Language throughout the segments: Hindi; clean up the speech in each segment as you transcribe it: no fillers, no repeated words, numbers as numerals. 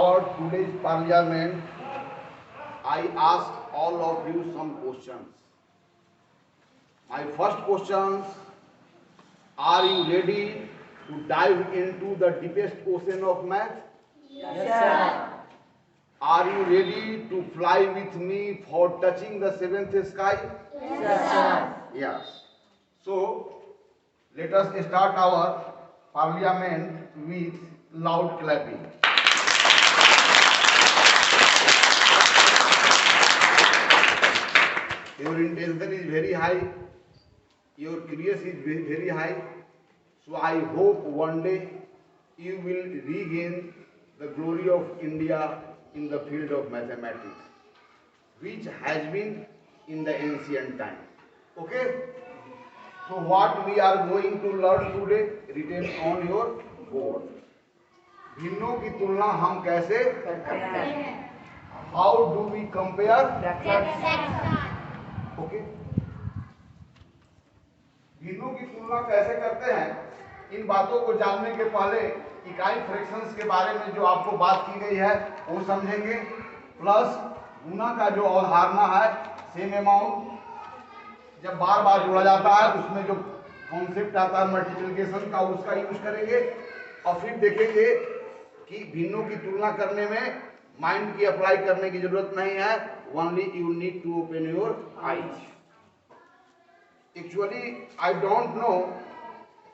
our today's parliament, I asked all of you some questions. My first questions, are you ready to dive into the deepest ocean of math? Yes, sir. Are you ready to fly with me for touching the seventh sky? Yes, sir. Yes. So, let us start our parliament with loud clapping. Your intention is very high, your curiosity is very high, so I hope one day you will regain the glory of India in the field of mathematics, which has been in the ancient time. Okay? So what we are going to learn today, written on your board. भिन्नों की तुलना हम कैसे करते हैं? How do we compare? Okay, भिन्नों की तुलना कैसे करते हैं, इन बातों को जानने के पहले इकाई फ्रैक्शंस के बारे में जो आपको बात की गई है वो समझेंगे, प्लस गुना का जो अवधारणा है, सेम अमाउंट जब बार बार जोड़ा जाता है उसमें जो कॉन्सेप्ट आता है मल्टीप्लिकेशन का, उसका यूज करेंगे, और फिर देखेंगे कि भिन्नों की तुलना करने में माइंड की अप्लाई करने की जरूरत नहीं है, only you need to open your eyes. Actually I don't know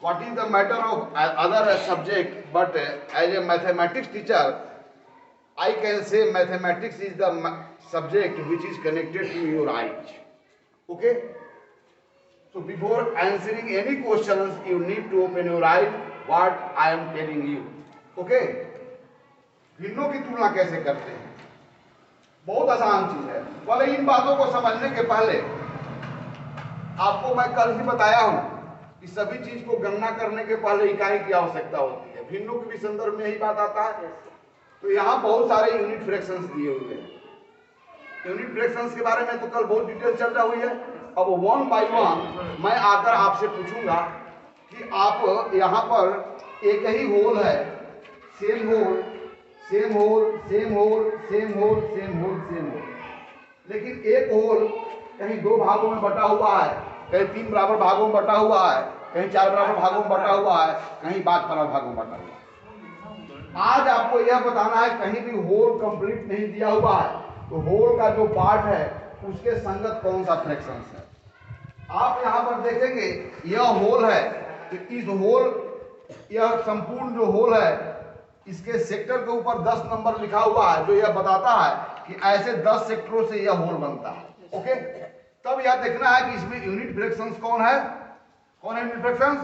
what is the matter of other subject, but as a mathematics teacher I can say mathematics is the subject which is connected to your eyes. Okay, so before answering any questions you need to open your eyes what I am telling you. Okay, भिन्नों की तुलना कैसे करते हैं, बहुत आसान चीज है. पहले इन बातों को समझने के पहले आपको मैं कल ही बताया हूं कि सभी चीज को गणना करने के पहले इकाई की आवश्यकता होती है. भिन्नों के भी संदर्भ में यही बात आता है. तो यहाँ बहुत सारे यूनिट फ्रैक्शंस दिए हुए हैं. यूनिट फ्रैक्शंस के बारे में तो कल बहुत डिटेल चर्चा हुई है. अब वन बाय वन मैं आकर आपसे पूछूंगा कि आप यहाँ पर एक ही होल है, same whole same whole same whole same whole same whole same whole, लेकिन एक होल कहीं दो भागों में बटा हुआ है, कहीं तीन बराबर भागों में बटा हुआ है, कहीं चार बराबर भागों में बटा हुआ है, कहीं पांच बराबर भागों में बटा हुआ है. आज आपको यह बताना है कहीं भी होल कंप्लीट नहीं दिया हुआ है तो होल का जो पार्ट है उसके संगत कौन सा फ्रैक्शन है. आप यहाँ पर देखेंगे यह होल है, तो इस होल, यह संपूर्ण जो होल है इसके सेक्टर के ऊपर 10 नंबर लिखा हुआ है जो यह बताता है कि ऐसे 10 सेक्टरों से यह होल बनता है. ओके, तब यह देखना है कि इसमें यूनिट फ्रैक्शंस कौन है, कौन है यूनिट फ्रैक्शंस,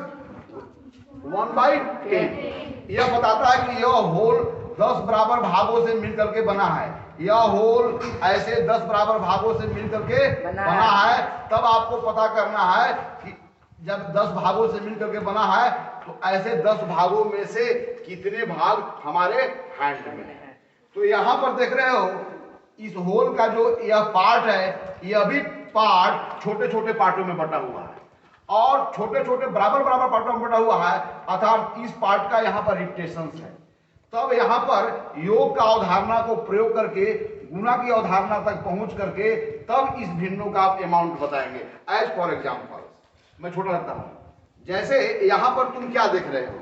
1/10. यह बताता है कि यह होल 10 बराबर भागों से मिलकर के बना है. यह होल ऐसे 10 बराबर भागों से मिलकर के बना है. तब आपको पता करना है कि जब 10 भागों से मिलकर के बना है तो ऐसे 10 भागों में से कितने भाग हमारे हैंड में है. तो यहाँ पर देख रहे हो इस होल का जो यह पार्ट है, यह भी पार्ट छोटे छोटे पार्टों में बटा हुआ है और छोटे छोटे बराबर बराबर पार्टों में बटा हुआ है, अर्थात इस पार्ट का यहाँ पर रिपिटेशंस है. तब यहाँ पर योग का अवधारणा को प्रयोग करके गुना की अवधारणा तक पहुंच करके तब इस भिन्नों का आप अमाउंट बताएंगे. एज फॉर एग्जाम्पल मैं छोटा लगता हूं, जैसे यहाँ पर तुम क्या देख रहे हो,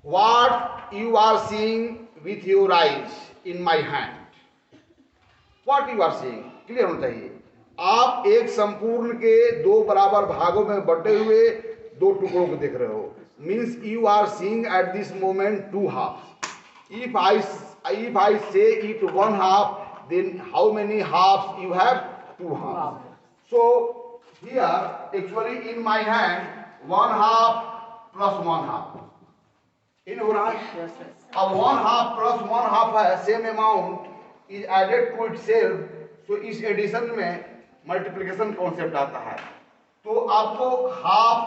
what you are seeing with your eyes in my hand, what you are seeing clear होना चाहिए. आप एक संपूर्ण के दो बराबर भागों में बटे हुए दो टुकड़ों को देख रहे हो. Means you are seeing at this moment two half. If I say it one half, then how many halves you have? Two halves. So here actually in my hand 1/2 plus 1/2. In your hand? Yes, sir. अब 1/2 plus 1/2 है, same amount is added to itself. So इस एडिशन में मल्टीप्लिकेशन कॉन्सेप्ट आता है. तो आपको हाफ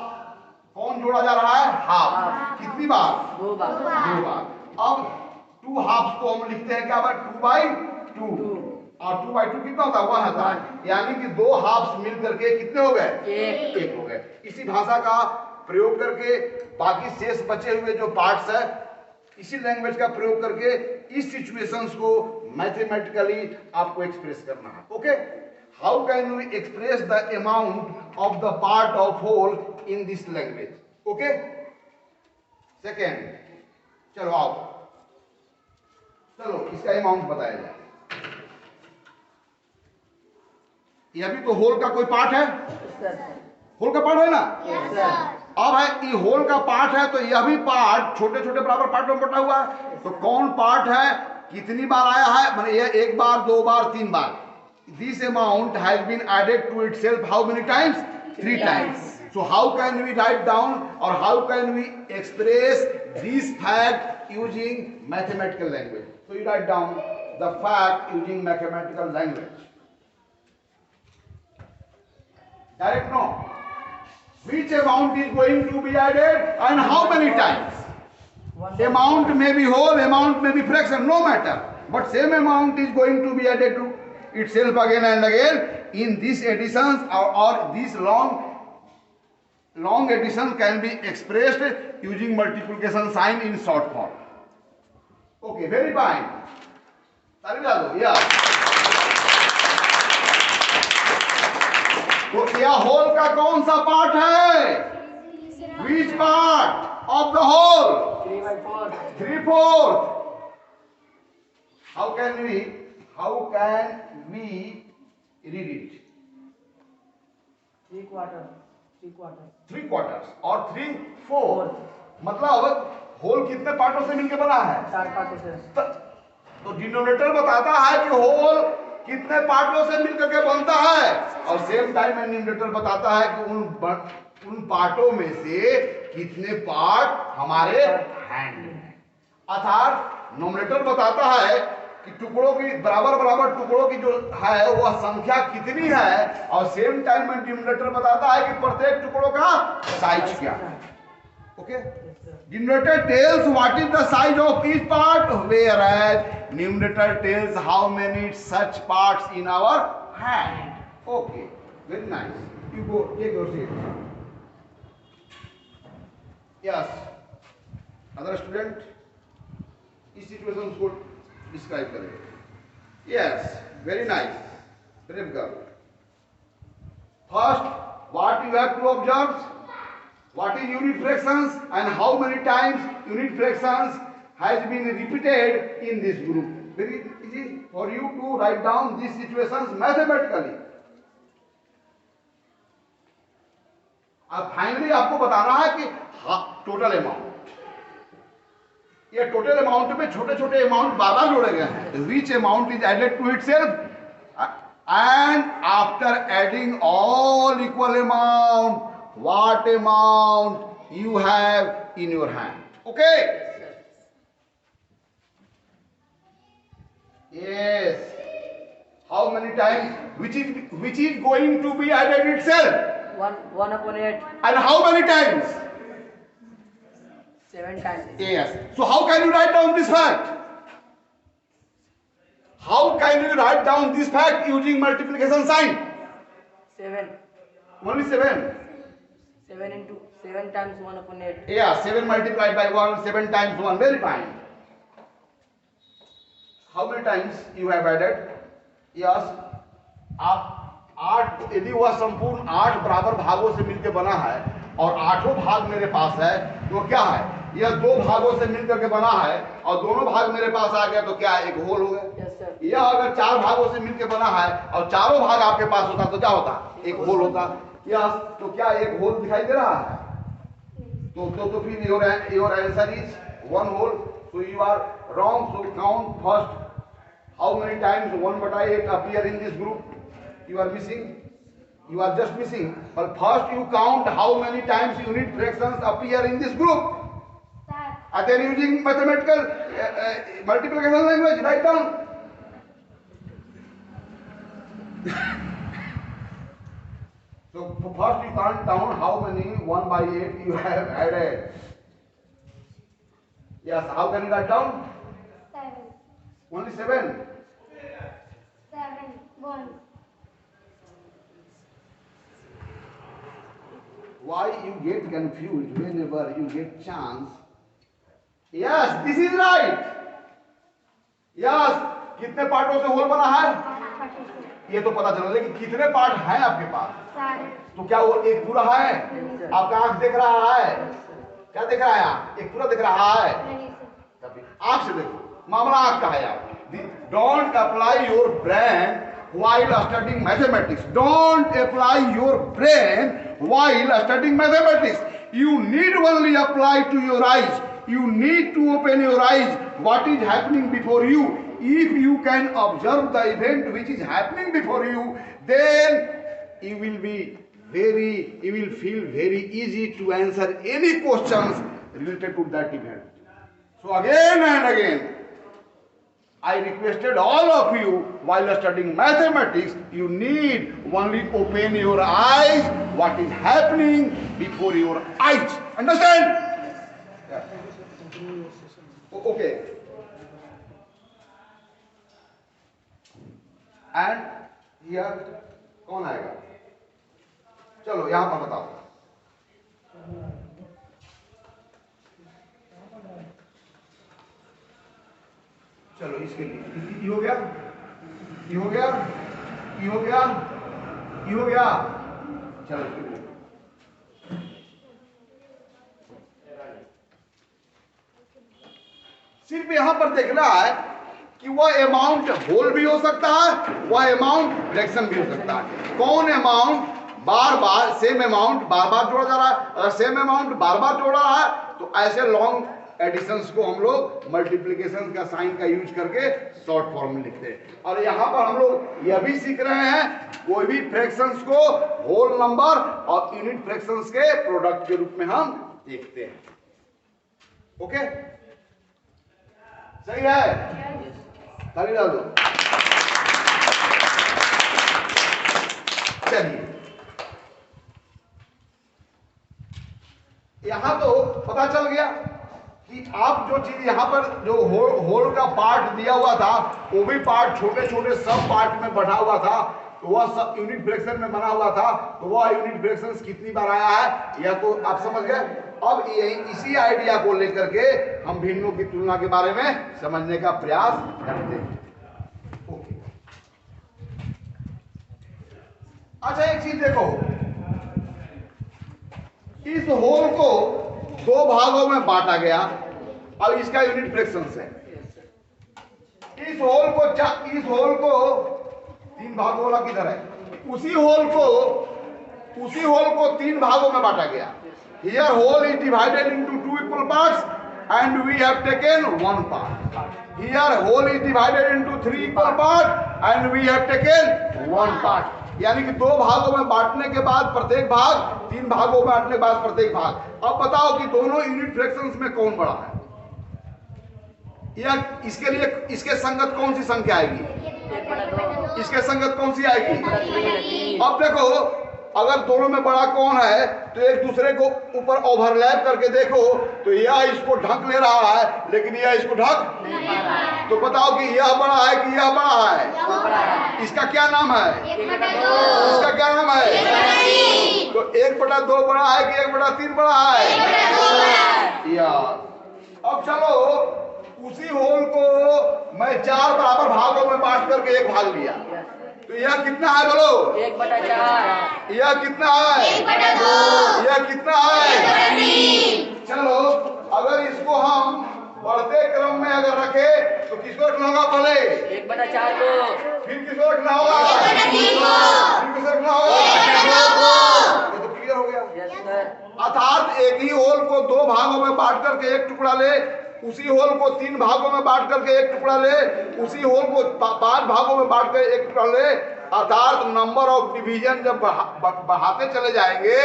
कौन जोड़ा जा रहा है, हाफ. कितनी बार, दो बार. दो बार. अब 2 हाफ्स को हम लिखते हैं क्या बार, 2/2. और 2/2 कितना होता है, 1 होता है. यानी कि 2 हाफ्स मिल करके कितने हो गए, एक हो गए. इसी भाषा का प्रयोग करके बाकी शेष बचे हुए जो पार्ट्स है इसी लैंग्वेज का प्रयोग करके इस सिचुएशंस को मैथमेटिकली आपको एक्सप्रेस करना है. Okay, how can we express the amount of the part of whole in this language. Okay, second, चलो आओ, चलो इसका अमाउंट बताया जाए. यह भी तो होल का कोई पार्ट है, होल का पार्ट है ना. अब है ये होल का पार्ट है तो यह भी पार्ट छोटे छोटे बराबर पार्ट में बटा हुआ है. तो कौन पार्ट है, कितनी बार आया है, मतलब यह एक बार, दो बार, तीन बार. This amount has been added to itself how many times, 3 times. So how can we write down or how can we express this fact using mathematical language? So you write down the fact using mathematical language. Direct no. Which amount is going to be added and how many times? Amount may be whole, amount may be fraction, no matter. But same amount is going to be added to itself again and again in these additions or this long addition can be expressed using multiplication sign in short form. Okay, very fine. Yeah. तो यह होल का कौन सा पार्ट है? Which part of the whole? 3/4. How can we read it? 3/4 और 3/4. मतलब होल कितने पार्टों से मिलकर बना है? 4 पार्टों से. तो डिनोमिनेटर बताता है कि होल कितने पार्टों से मिलकर के बनता है और सेम टाइम न्यूमरेटर बताता है कि उन पार्टों में से कितने पार्ट हमारे हैंड में. अर्थात न्यूमरेटर बताता है कि टुकड़ों की बराबर टुकड़ों की जो है वह संख्या कितनी है और सेम टाइम में डिनोमिनेटर बताता है कि प्रत्येक टुकड़ों का साइज क्या है. Okay, denominator tells what is the size of each part whereas numerator tells how many such parts in our hand. Okay, very nice. You go take your seat. Yes, other student इस सिचुएशन को डिस्क्राइब करेंगे. Yes, very nice, brave girl. First, what you have to observe, what is unit fractions and how many times unit fractions has been repeated in this group. Very easy for you to write down these situations mathematically. अब फाइनली आपको बताना है कि टोटल अमाउंट, ये टोटल अमाउंट में छोटे छोटे अमाउंट बार जोड़े गए हैं. Which amount is added to itself and after adding all equal amount what amount you have in your hand. Okay, yes, how many times which is going to be added itself? 1/8. And how many times? 7 times. Yes. So how can you write down this fact? How can you write down this fact using multiplication sign? 7. Only 7. 7 times 1/8. Yeah, 7 multiplied by 1, 7 times 1. Very fine. How many times you have added? Yes, आप 8, यदि वह संपूर्ण 8 बराबर भागों से मिलकर बना है और 8वां भाग मेरे पास है तो क्या है, यह 2 भागों से मिलकर के बना है और दोनों भाग मेरे पास आ गया तो क्या एक होल हो गया. Yes sir. यह अगर 4 भागों से मिलकर बना है और चारों भाग आपके पास होता तो क्या होता, एक होल होता. यस, तो क्या एक होल दिखाई दे रहा है? तो फिर your answer is 1 whole. So you are wrong. So count first. How many times 1/8 appear in this group? You are missing. You are just missing. But first you count how many times unit fractions appear in this group. And then using mathematical multiplication language, write down. So first you count down how many 1/8 you have added. Yes, how can you write down? 7. Only 7. 7. 1. Why you get confused whenever you get chance yes, this is right. Yes, कितने पार्टों से होल बना है 42 ये तो पता चला, लेकिन कितने पार्ट हैं आपके पास? सारे तो क्या वो एक पूरा है? आपका आंख देख रहा है? क्या देख रहा है? आंख एक पूरा देख रहा है? नहीं सर तभी आंख से देखो, मामला आंख का है यार। Don't apply your brain while studying mathematics. Don't apply your brain while studying mathematics. You need only apply to your eyes. You need to open your eyes what is happening before you. If you can observe the event which is happening before you, then you will feel very easy to answer any questions related to that event. So again and again, I requested all of you while studying mathematics, you need only open your eyes what is happening before your eyes. Understand? Yeah. Okay. And here कौन आएगा? चलो यहां पर बताओ। चलो इसके लिए ये हो गया, ये हो गया, ये हो गया, ये हो गया। चलो इसके लिए सिर्फ यहां पर देखना है कि वह अमाउंट होल भी हो सकता है, वह अमाउंट फ्रैक्शन भी हो सकता है। कौन अमाउंट बार बार सेम अमाउंट बार बार जोड़ा जा रहा है? अगर सेम अमाउंट बार बार जोड़ा रहा है तो ऐसे लॉन्ग एडिशंस को हम लोग मल्टीप्लिकेशन का साइन का यूज करके शॉर्ट फॉर्म में लिखते हैं। और यहाँ पर हम लोग यह भी सीख रहे हैं कोई भी फ्रैक्शंस को होल नंबर और यूनिट फ्रैक्शंस के प्रोडक्ट के रूप में हम देखते हैं। ओके, सही है? ताली डाल दो। चलिए, यहां तो पता चल गया कि आप जो चीज यहां पर जो होल का पार्ट दिया हुआ था वो भी पार्ट छोटे छोटे सब पार्ट में बना हुआ था, तो वह सब यूनिट फ्रैक्शन में बना हुआ था, तो वह यूनिट फ्रैक्शन कितनी बार आया है या तो आप समझ गए। अब इसी आइडिया को लेकर के हम भिन्नों की तुलना के बारे में समझने का प्रयास करते हैं। ओके, अच्छा एक चीज देखो, इस होल को दो भागों में बांटा गया और इसका यूनिट फ्रैक्शन है। इस होल को तीन भागों वाला किधर है? उसी होल को तीन भागों में बांटा गया। Here whole is divided into two equal parts and we have taken one part. Here whole is divided into three equal parts and we have taken one part. यानी कि दो भागों में बांटने के बाद प्रत्येक भाग, तीन भागों में बांटने के बाद प्रत्येक भाग। अब बताओ कि दोनों यूनिट फ्रैक्शंस में कौन बड़ा है? या इसके लिए इसके संगत कौन सी संख्या आएगी? इसके संगत कौन सी आएगी? अब देखो, अगर दोनों में बड़ा कौन है तो एक दूसरे को ऊपर ओवरलैप करके देखो तो यह इसको ढक ले रहा है लेकिन यह इसको ढक नहीं पा रहा है। तो बताओ कि यह बड़ा है कि यह बड़ा है? इसका क्या नाम है? इसका क्या नाम है? तो 1/2 बड़ा है कि 1/3 बड़ा है? या अब चलो, उसी होल को मैं 4 बराबर भागों में बांट करके एक भाग लिया, तो यह कितना है बोलो? 1/4। यह कितना है? 1/2। यह कितना है? 1/3। चलो, अगर इसको हम बढ़ते क्रम में अगर रखे तो किसको रखना होगा पहले? 1/4 को। फिर किसको रखना होगा? 1/3 को। फिर किसको रखना होगा? 1/2 को। ये तो क्लियर हो गया। Yes sir. अर्थात एक ही होल को दो भागों में बांट करके एक टुकड़ा ले, उसी होल को 3 भागों में बांट करके एक टुकड़ा ले, उसी होल को 5 भागों में बांट कर एक टुकड़ा ले। अर्थात नंबर ऑफ डिवीजन जब बढ़ाते चले जाएंगे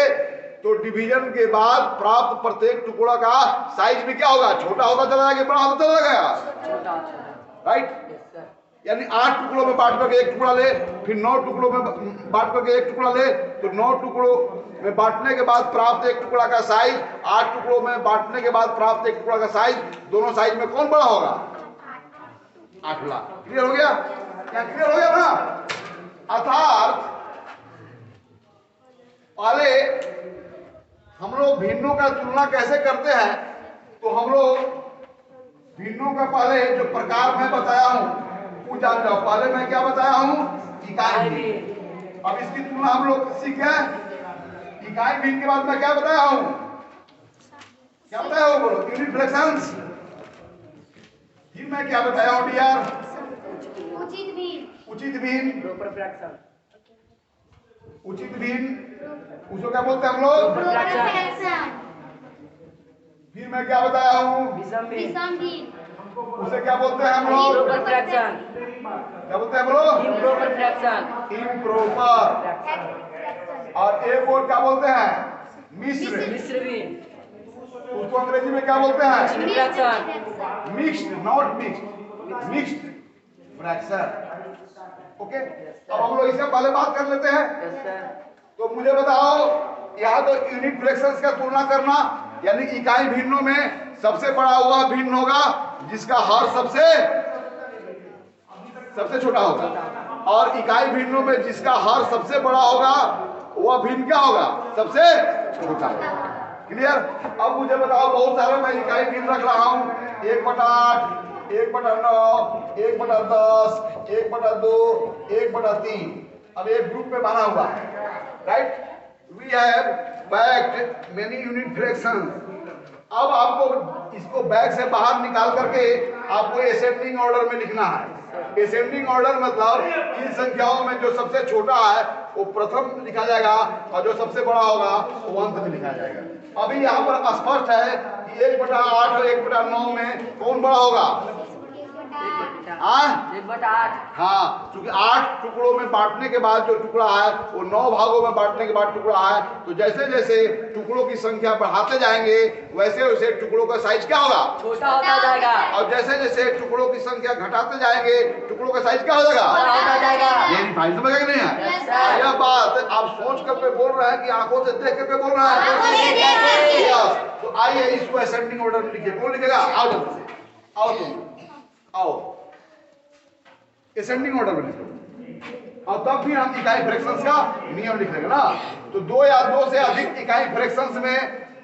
तो डिवीजन के बाद प्राप्त प्रत्येक टुकड़ा का साइज भी क्या होगा? छोटा होता चला जाएगा, बड़ा होता चला जाएगा। राइट? Yes sir. यानी 8 टुकड़ों में बांट करके एक टुकड़ा ले, फिर 9 टुकड़ों में बांट करके एक टुकड़ा ले, तो 9 टुकड़ों में बांटने के बाद प्राप्त एक टुकड़ा का साइज, 8 टुकड़ों में बांटने के बाद प्राप्त एक टुकड़ा का साइज, दोनों साइज में कौन बड़ा होगा? 8 लाख। क्लियर हो गया? क्या क्लियर हो गया ना? अर्थात पहले हम लोग भिन्नों का तुलना कैसे करते हैं, तो हम लोग भिन्नों का पहले जो प्रकार मैं बताया हूं वो जान जाओ। पहले मैं क्या बताया हूं? इकाई भिन्न। अब इसकी तुलना हम लोग सीखे। इकाई भिन्न के बाद मैं क्या बताया हूं? क्या बताया हूं? बोलो। Unit fractions. फिर मैं क्या बताया हूं डियर? उचित भिन्न। उचित भिन्न। Proper fraction. उचित भिन्न उसको क्या बोलते हैं हम लोग? Proper fraction. फिर मैं क्या बताया हूं? विषम भिन्न। विषम भिन्न। उसे क्या बोलते हैं हम लोग? Proper fraction. क्या बोलते हैं हम लोग? Improper fraction. इम्प्रॉपर। और एक और क्या बोलते हैं? मिश्र। मिश्र भिन्न। उसको अंग्रेजी में क्या बोलते हैं? Fraction. Mixed, not mixed, mixed fraction. Okay, अब हम लोग इससे पहले बात कर लेते हैं। Yes sir. तो मुझे बताओ, यहाँ तो यूनिट फ्रैक्शंस का तुलना करना, यानी इकाई भिन्नों में सबसे बड़ा वह भिन्न होगा जिसका हर सबसे छोटा होगा, और इकाई भिन्नों में जिसका हर सबसे बड़ा होगा वह भिन्न क्या होगा? सबसे छोटा। क्लियर? अब मुझे बताओ, बहुत सारे मैं इकाई भिन्न रख रहा हूं। 1/8, 1/9, 1/10, 1/2, 1/3। अब एक ग्रुप में बना हुआ है, right? We have backed many unit fractions. अब आपको इसको बैग से बाहर निकाल करके आपको असेंडिंग ऑर्डर में लिखना है। असेंडिंग ऑर्डर मतलब इन संख्याओं में जो सबसे छोटा है वो प्रथम लिखा जाएगा और जो सबसे बड़ा होगा वो अंत में लिखा जाएगा। अभी यहाँ पर स्पष्ट है कि 1/8 और 1/9 में कौन बड़ा होगा? 1/8। हाँ, क्योंकि 8 टुकड़ों में बांटने के बाद जो टुकड़ा है वो 9 भागों में बांटने के बाद टुकड़ा है। तो जैसे जैसे टुकड़ों की संख्या बढ़ाते जाएंगे वैसे वैसे टुकड़ों का साइज क्या होगा? छोटा होता जाएगा। और जैसे जैसे टुकड़ों की संख्या घटाते जाएंगे टुकड़ों का साइज क्या हो जाएगा? बड़ा होता जाएगा। ये भाई समझ गए कि नहीं है? Yes, sir. यह बात आप सोच करके बोल रहे हैं कि आंखों से देख करके बोल रहे हैं? आंखों से देख करके। Yes. तो आइए इसको असेंडिंग ऑर्डर में लिखिए। कौन लिखेगा? आओ जल्दी से, आओ तुम आओ, असेंडिंग ऑर्डर में लिखो। और तब भी हम इकाई फ्रैक्शंस का नियम लिख लेंगे ना। तो 2 या 2 से अधिक इकाई फ्रैक्शंस में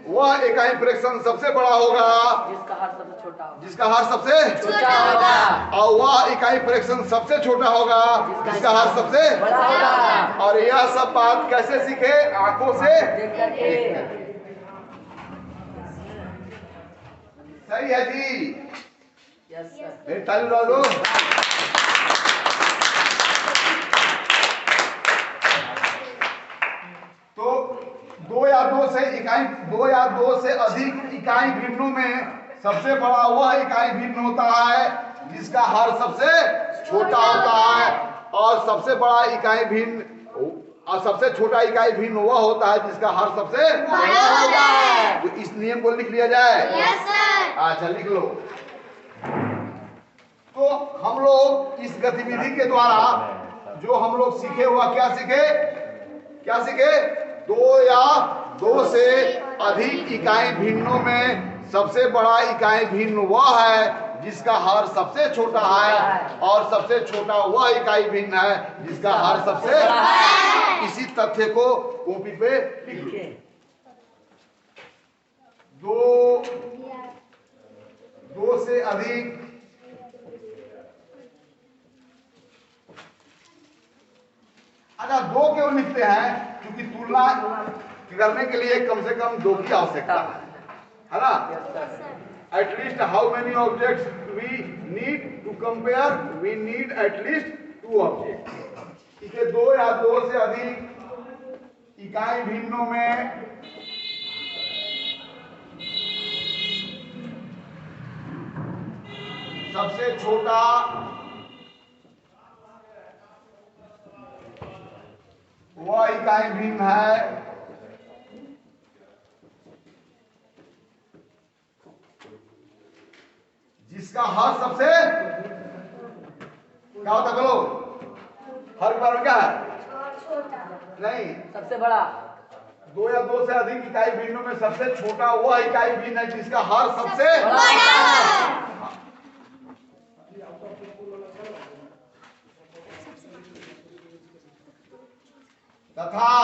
वह इकाई फ्रैक्शन सबसे बड़ा होगा जिसका हर सबसे छोटा होगा। जिसका हर सबसे छोटा होगा। और वह इकाई फ्रैक्शन सबसे छोटा होगा जिसका हर सबसे बड़ा होगा। और यह सब बात कैसे सीखे? आंखों से देख करके। सही है जी। Yes sir. मेरी ताली बजा दो। तो 2 या 2 से अधिक इकाई भिन्नों में सबसे बड़ा वह इकाई भिन्न होता है जिसका हर सबसे छोटा होता है, और सबसे बड़ा इकाई भिन्न और सबसे छोटा इकाई भिन्न वह होता है जिसका हर सबसे बड़ा होता है। तो इस नियम को लिख लिया जाए। Yes, sir. अच्छा, लिख लो। तो हम लोग इस गतिविधि के द्वारा जो हम लोग सीखे हुआ क्या सीखे? 2 या 2 से अधिक इकाई भिन्नों में सबसे बड़ा इकाई भिन्न वह है जिसका हर सबसे छोटा है, और सबसे छोटा वह इकाई भिन्न है जिसका हर सबसे बड़ा है। इसी तथ्य को कॉपी पे लिख लो। 2 से अधिक अच्छा 2 क्यों लिखते हैं? क्योंकि तुलना करने के लिए कम से कम 2 की आवश्यकता है ना? At least how many objects we need to compare? We need at least 2 objects. इसे 2 या 2 से अधिक इकाई भिन्नों में सबसे छोटा वह इकाई भिन्न है जिसका हर सबसे क्या होता है? बोलो, हर बार क्या है? नहीं, सबसे बड़ा। 2 या 2 से अधिक इकाई भिन्नों में सबसे छोटा वह इकाई भिन्न है जिसका हर सबसे बड़ा। तथा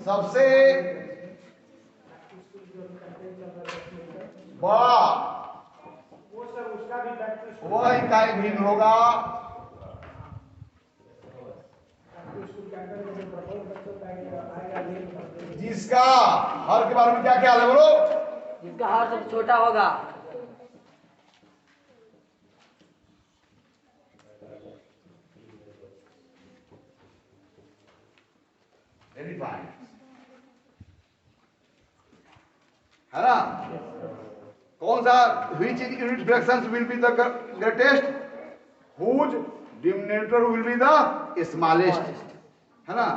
सबसे बड़ा वो सर उसका भी बैक वह इकाई भिन्न होगा स्कूल के अंदर में जो प्रपोज बच्चों का आएगा ये जिसका हर के बारे में क्या ख्याल है बोलो? जिसका हर सब छोटा होगा। वेरी फाइन, है ना? कौन सा which unit fractions will be the greatest? Whose denominator will be the smallest? है ना?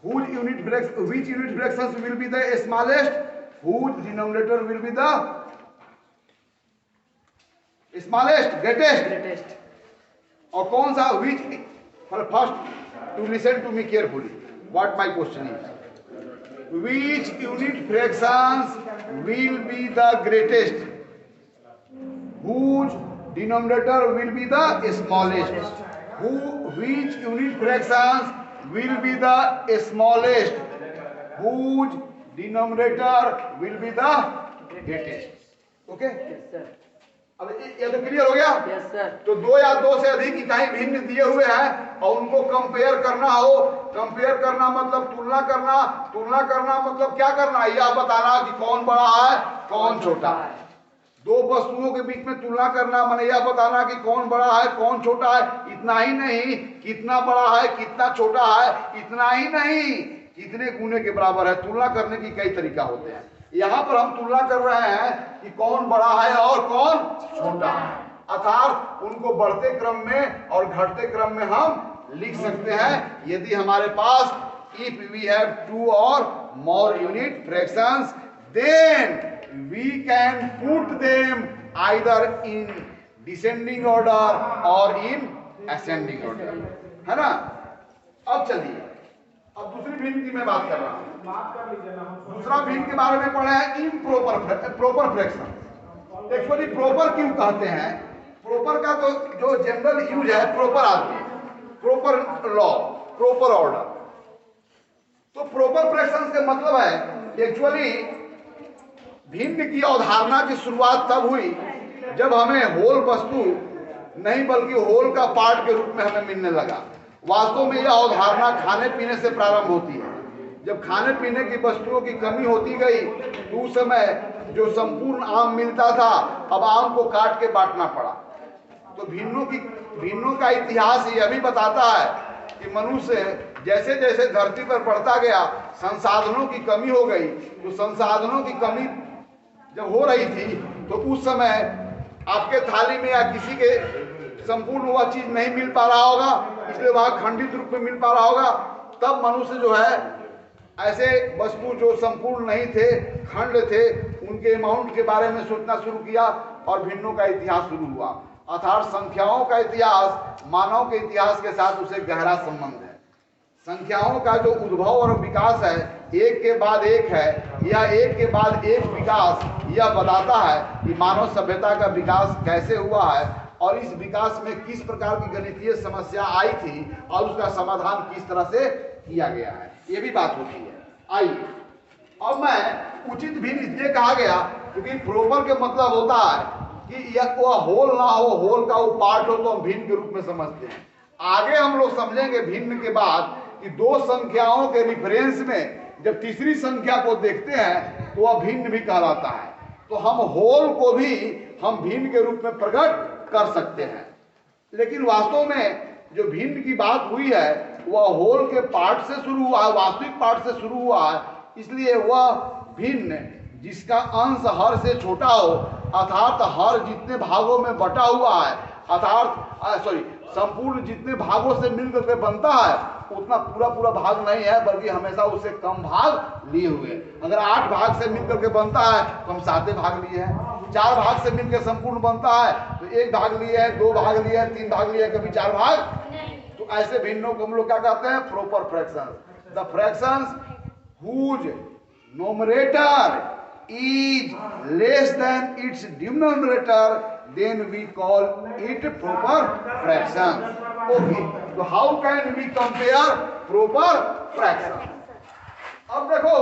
Whose unit fraction, which unit fractions will be the smallest? Whose denominator will be the smallest, greatest? Greatest. और कौन सा which? First, to listen to me carefully. What my question is? Which unit fractions will be the greatest? Whose denominator will be the smallest? Which unit fractions will be the smallest? Whose denominator will be the greatest? Okay? Yes sir. अब ये तो क्लियर हो गया? Yes sir. तो दो या दो से अधिक इकाई भिन्न दिए हुए हैं और उनको कंपेयर करना हो, कंपेयर करना मतलब तुलना करना, तुलना करना मतलब क्या करना? यह बताना कि कौन बड़ा है कौन छोटा है। दो वस्तुओं के बीच में तुलना करना माने यह बताना कि कौन बड़ा है कौन छोटा है। इतना ही नहीं कितना बड़ा है कितना छोटा है, इतना ही नहीं कितने गुने के बराबर है। तुलना करने की कई तरीका होते हैं। यहाँ पर हम तुलना कर रहे हैं कि कौन बड़ा है और कौन छोटा है, अर्थात उनको बढ़ते क्रम में और घटते क्रम में हम लिख सकते हैं। यदि हमारे पास if we have two or more unit fractions then we can put them either in descending order or in ascending order, है ना? अब चलिए, अब दूसरी भिन्न की मैं बात कर रहा हूं। माफ कर लीजिए ना हम दूसरा भिन्न के बारे में पढ़े हैं इम्प्रॉपर फ्रैक्शन। एक्चुअली प्रॉपर क्यों कहते हैं? प्रॉपर का तो जो जनरल यूज है प्रॉपर आदमी, प्रॉपर लॉ, प्रॉपर ऑर्डर। तो प्रॉपर फ्रैक्शन का मतलब है एक्चुअली भिन्न की अवधारणा की शुरुआत तब हुई जब हमें होल वस्तु नहीं बल्कि होल का पार्ट के रूप में हमें मिलने लगा। वास्तव में यह अवधारणा खाने पीने से प्रारंभ होती है। जब खाने पीने की वस्तुओं की कमी होती गई तो उस समय जो संपूर्ण आम मिलता था अब आम को काट के बांटना पड़ा। तो भिन्नों का इतिहास यह भी बताता है कि मनुष्य जैसे जैसे धरती पर बढ़ता गया संसाधनों की कमी हो गई। तो संसाधनों की कमी जब हो रही थी तो उस समय आपके थाली में या किसी के संपूर्ण वह चीज नहीं मिल पा रहा होगा, इसलिए वह खंडित रूप में मिल पा रहा होगा। तब मनुष्य जो है ऐसे वस्तु जो संपूर्ण नहीं थे, खंड थे, उनके अमाउंट के बारे में सोचना शुरू किया और भिन्नों का इतिहास शुरू हुआ। अर्थात संख्याओं का इतिहास मानव के इतिहास के साथ उसे गहरा संबंध है। संख्याओं का जो उद्भव और विकास है एक के बाद एक है, या एक के बाद एक विकास यह बताता है कि मानव सभ्यता का विकास कैसे हुआ है और इस विकास में किस प्रकार की गणितीय समस्या आई थी और उसका समाधान किस तरह से किया गया है, ये भी बात होती है। आइए, अब मैं उचित भिन्न इसलिए कहा गया क्योंकि प्रॉपर के मतलब होता है कि यह वह होल ना हो, होल का वो पार्ट हो तो हम भिन्न के रूप में समझते हैं। आगे हम लोग समझेंगे भिन्न के बाद कि दो संख्याओं के रिफरेंस में जब तीसरी संख्या को देखते हैं तो वह भिन्न भी कहलाता है। तो हम होल को भी हम भिन्न के रूप में प्रकट कर सकते हैं। लेकिन वास्तव में जो भिन्न की बात हुई है वह होल के पार्ट से शुरू हुआ है, वास्तविक पार्ट से शुरू हुआ है। इसलिए वह भिन्न जिसका अंश हर से छोटा हो, अर्थात हर जितने भागों में बटा हुआ है, अर्थात संपूर्ण जितने भागों से मिलकर के बनता है उतना पूरा भाग नहीं है, बल्कि हमेशा उससे कम भाग लिए हुए। अगर 8 भाग से मिलकर के बनता है तो हम 7 भाग लिए हैं। 4 भाग से मिलकर संपूर्ण बनता है तो 1 भाग लिए है, 2 भाग लिए है, 3 भाग लिए है, कभी 4 भाग। तो ऐसे भिन्नों को हम लोग क्या कहते हैं? Proper fractions. The fractions whose numerator is less than its denominator, then we call it proper fraction. Okay, so how can we compare proper fraction? अब देखो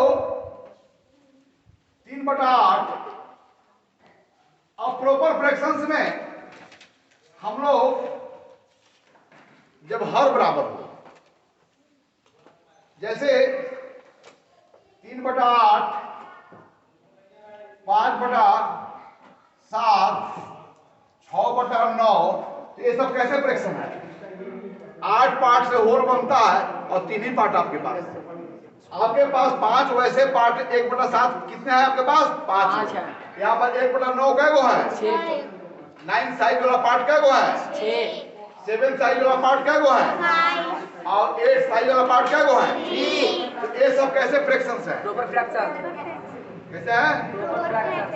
3/8 अब प्रॉपर फ्रैक्शंस में हम लोग जब हर बराबर हो, जैसे 3/8, 5/7, 6/9, तो ये सब कैसे फ्रैक्शन है? 8 पार्ट से होल बनता है और 3 ही पार्ट आपके पास 5 वैसे पार्ट। 1/7 कितने हैं आपके पास? 5 है। यहाँ पर 1/9 कै गो है? 9 साइज वाला पार्ट कै गो है? 7 साइज वाला पार्ट कै गो है? और 8 साइज वाला पार्ट कै गो है? तो ये सब कैसे फ्रैक्शंस है? Proper fraction. कैसे है? Proper fraction.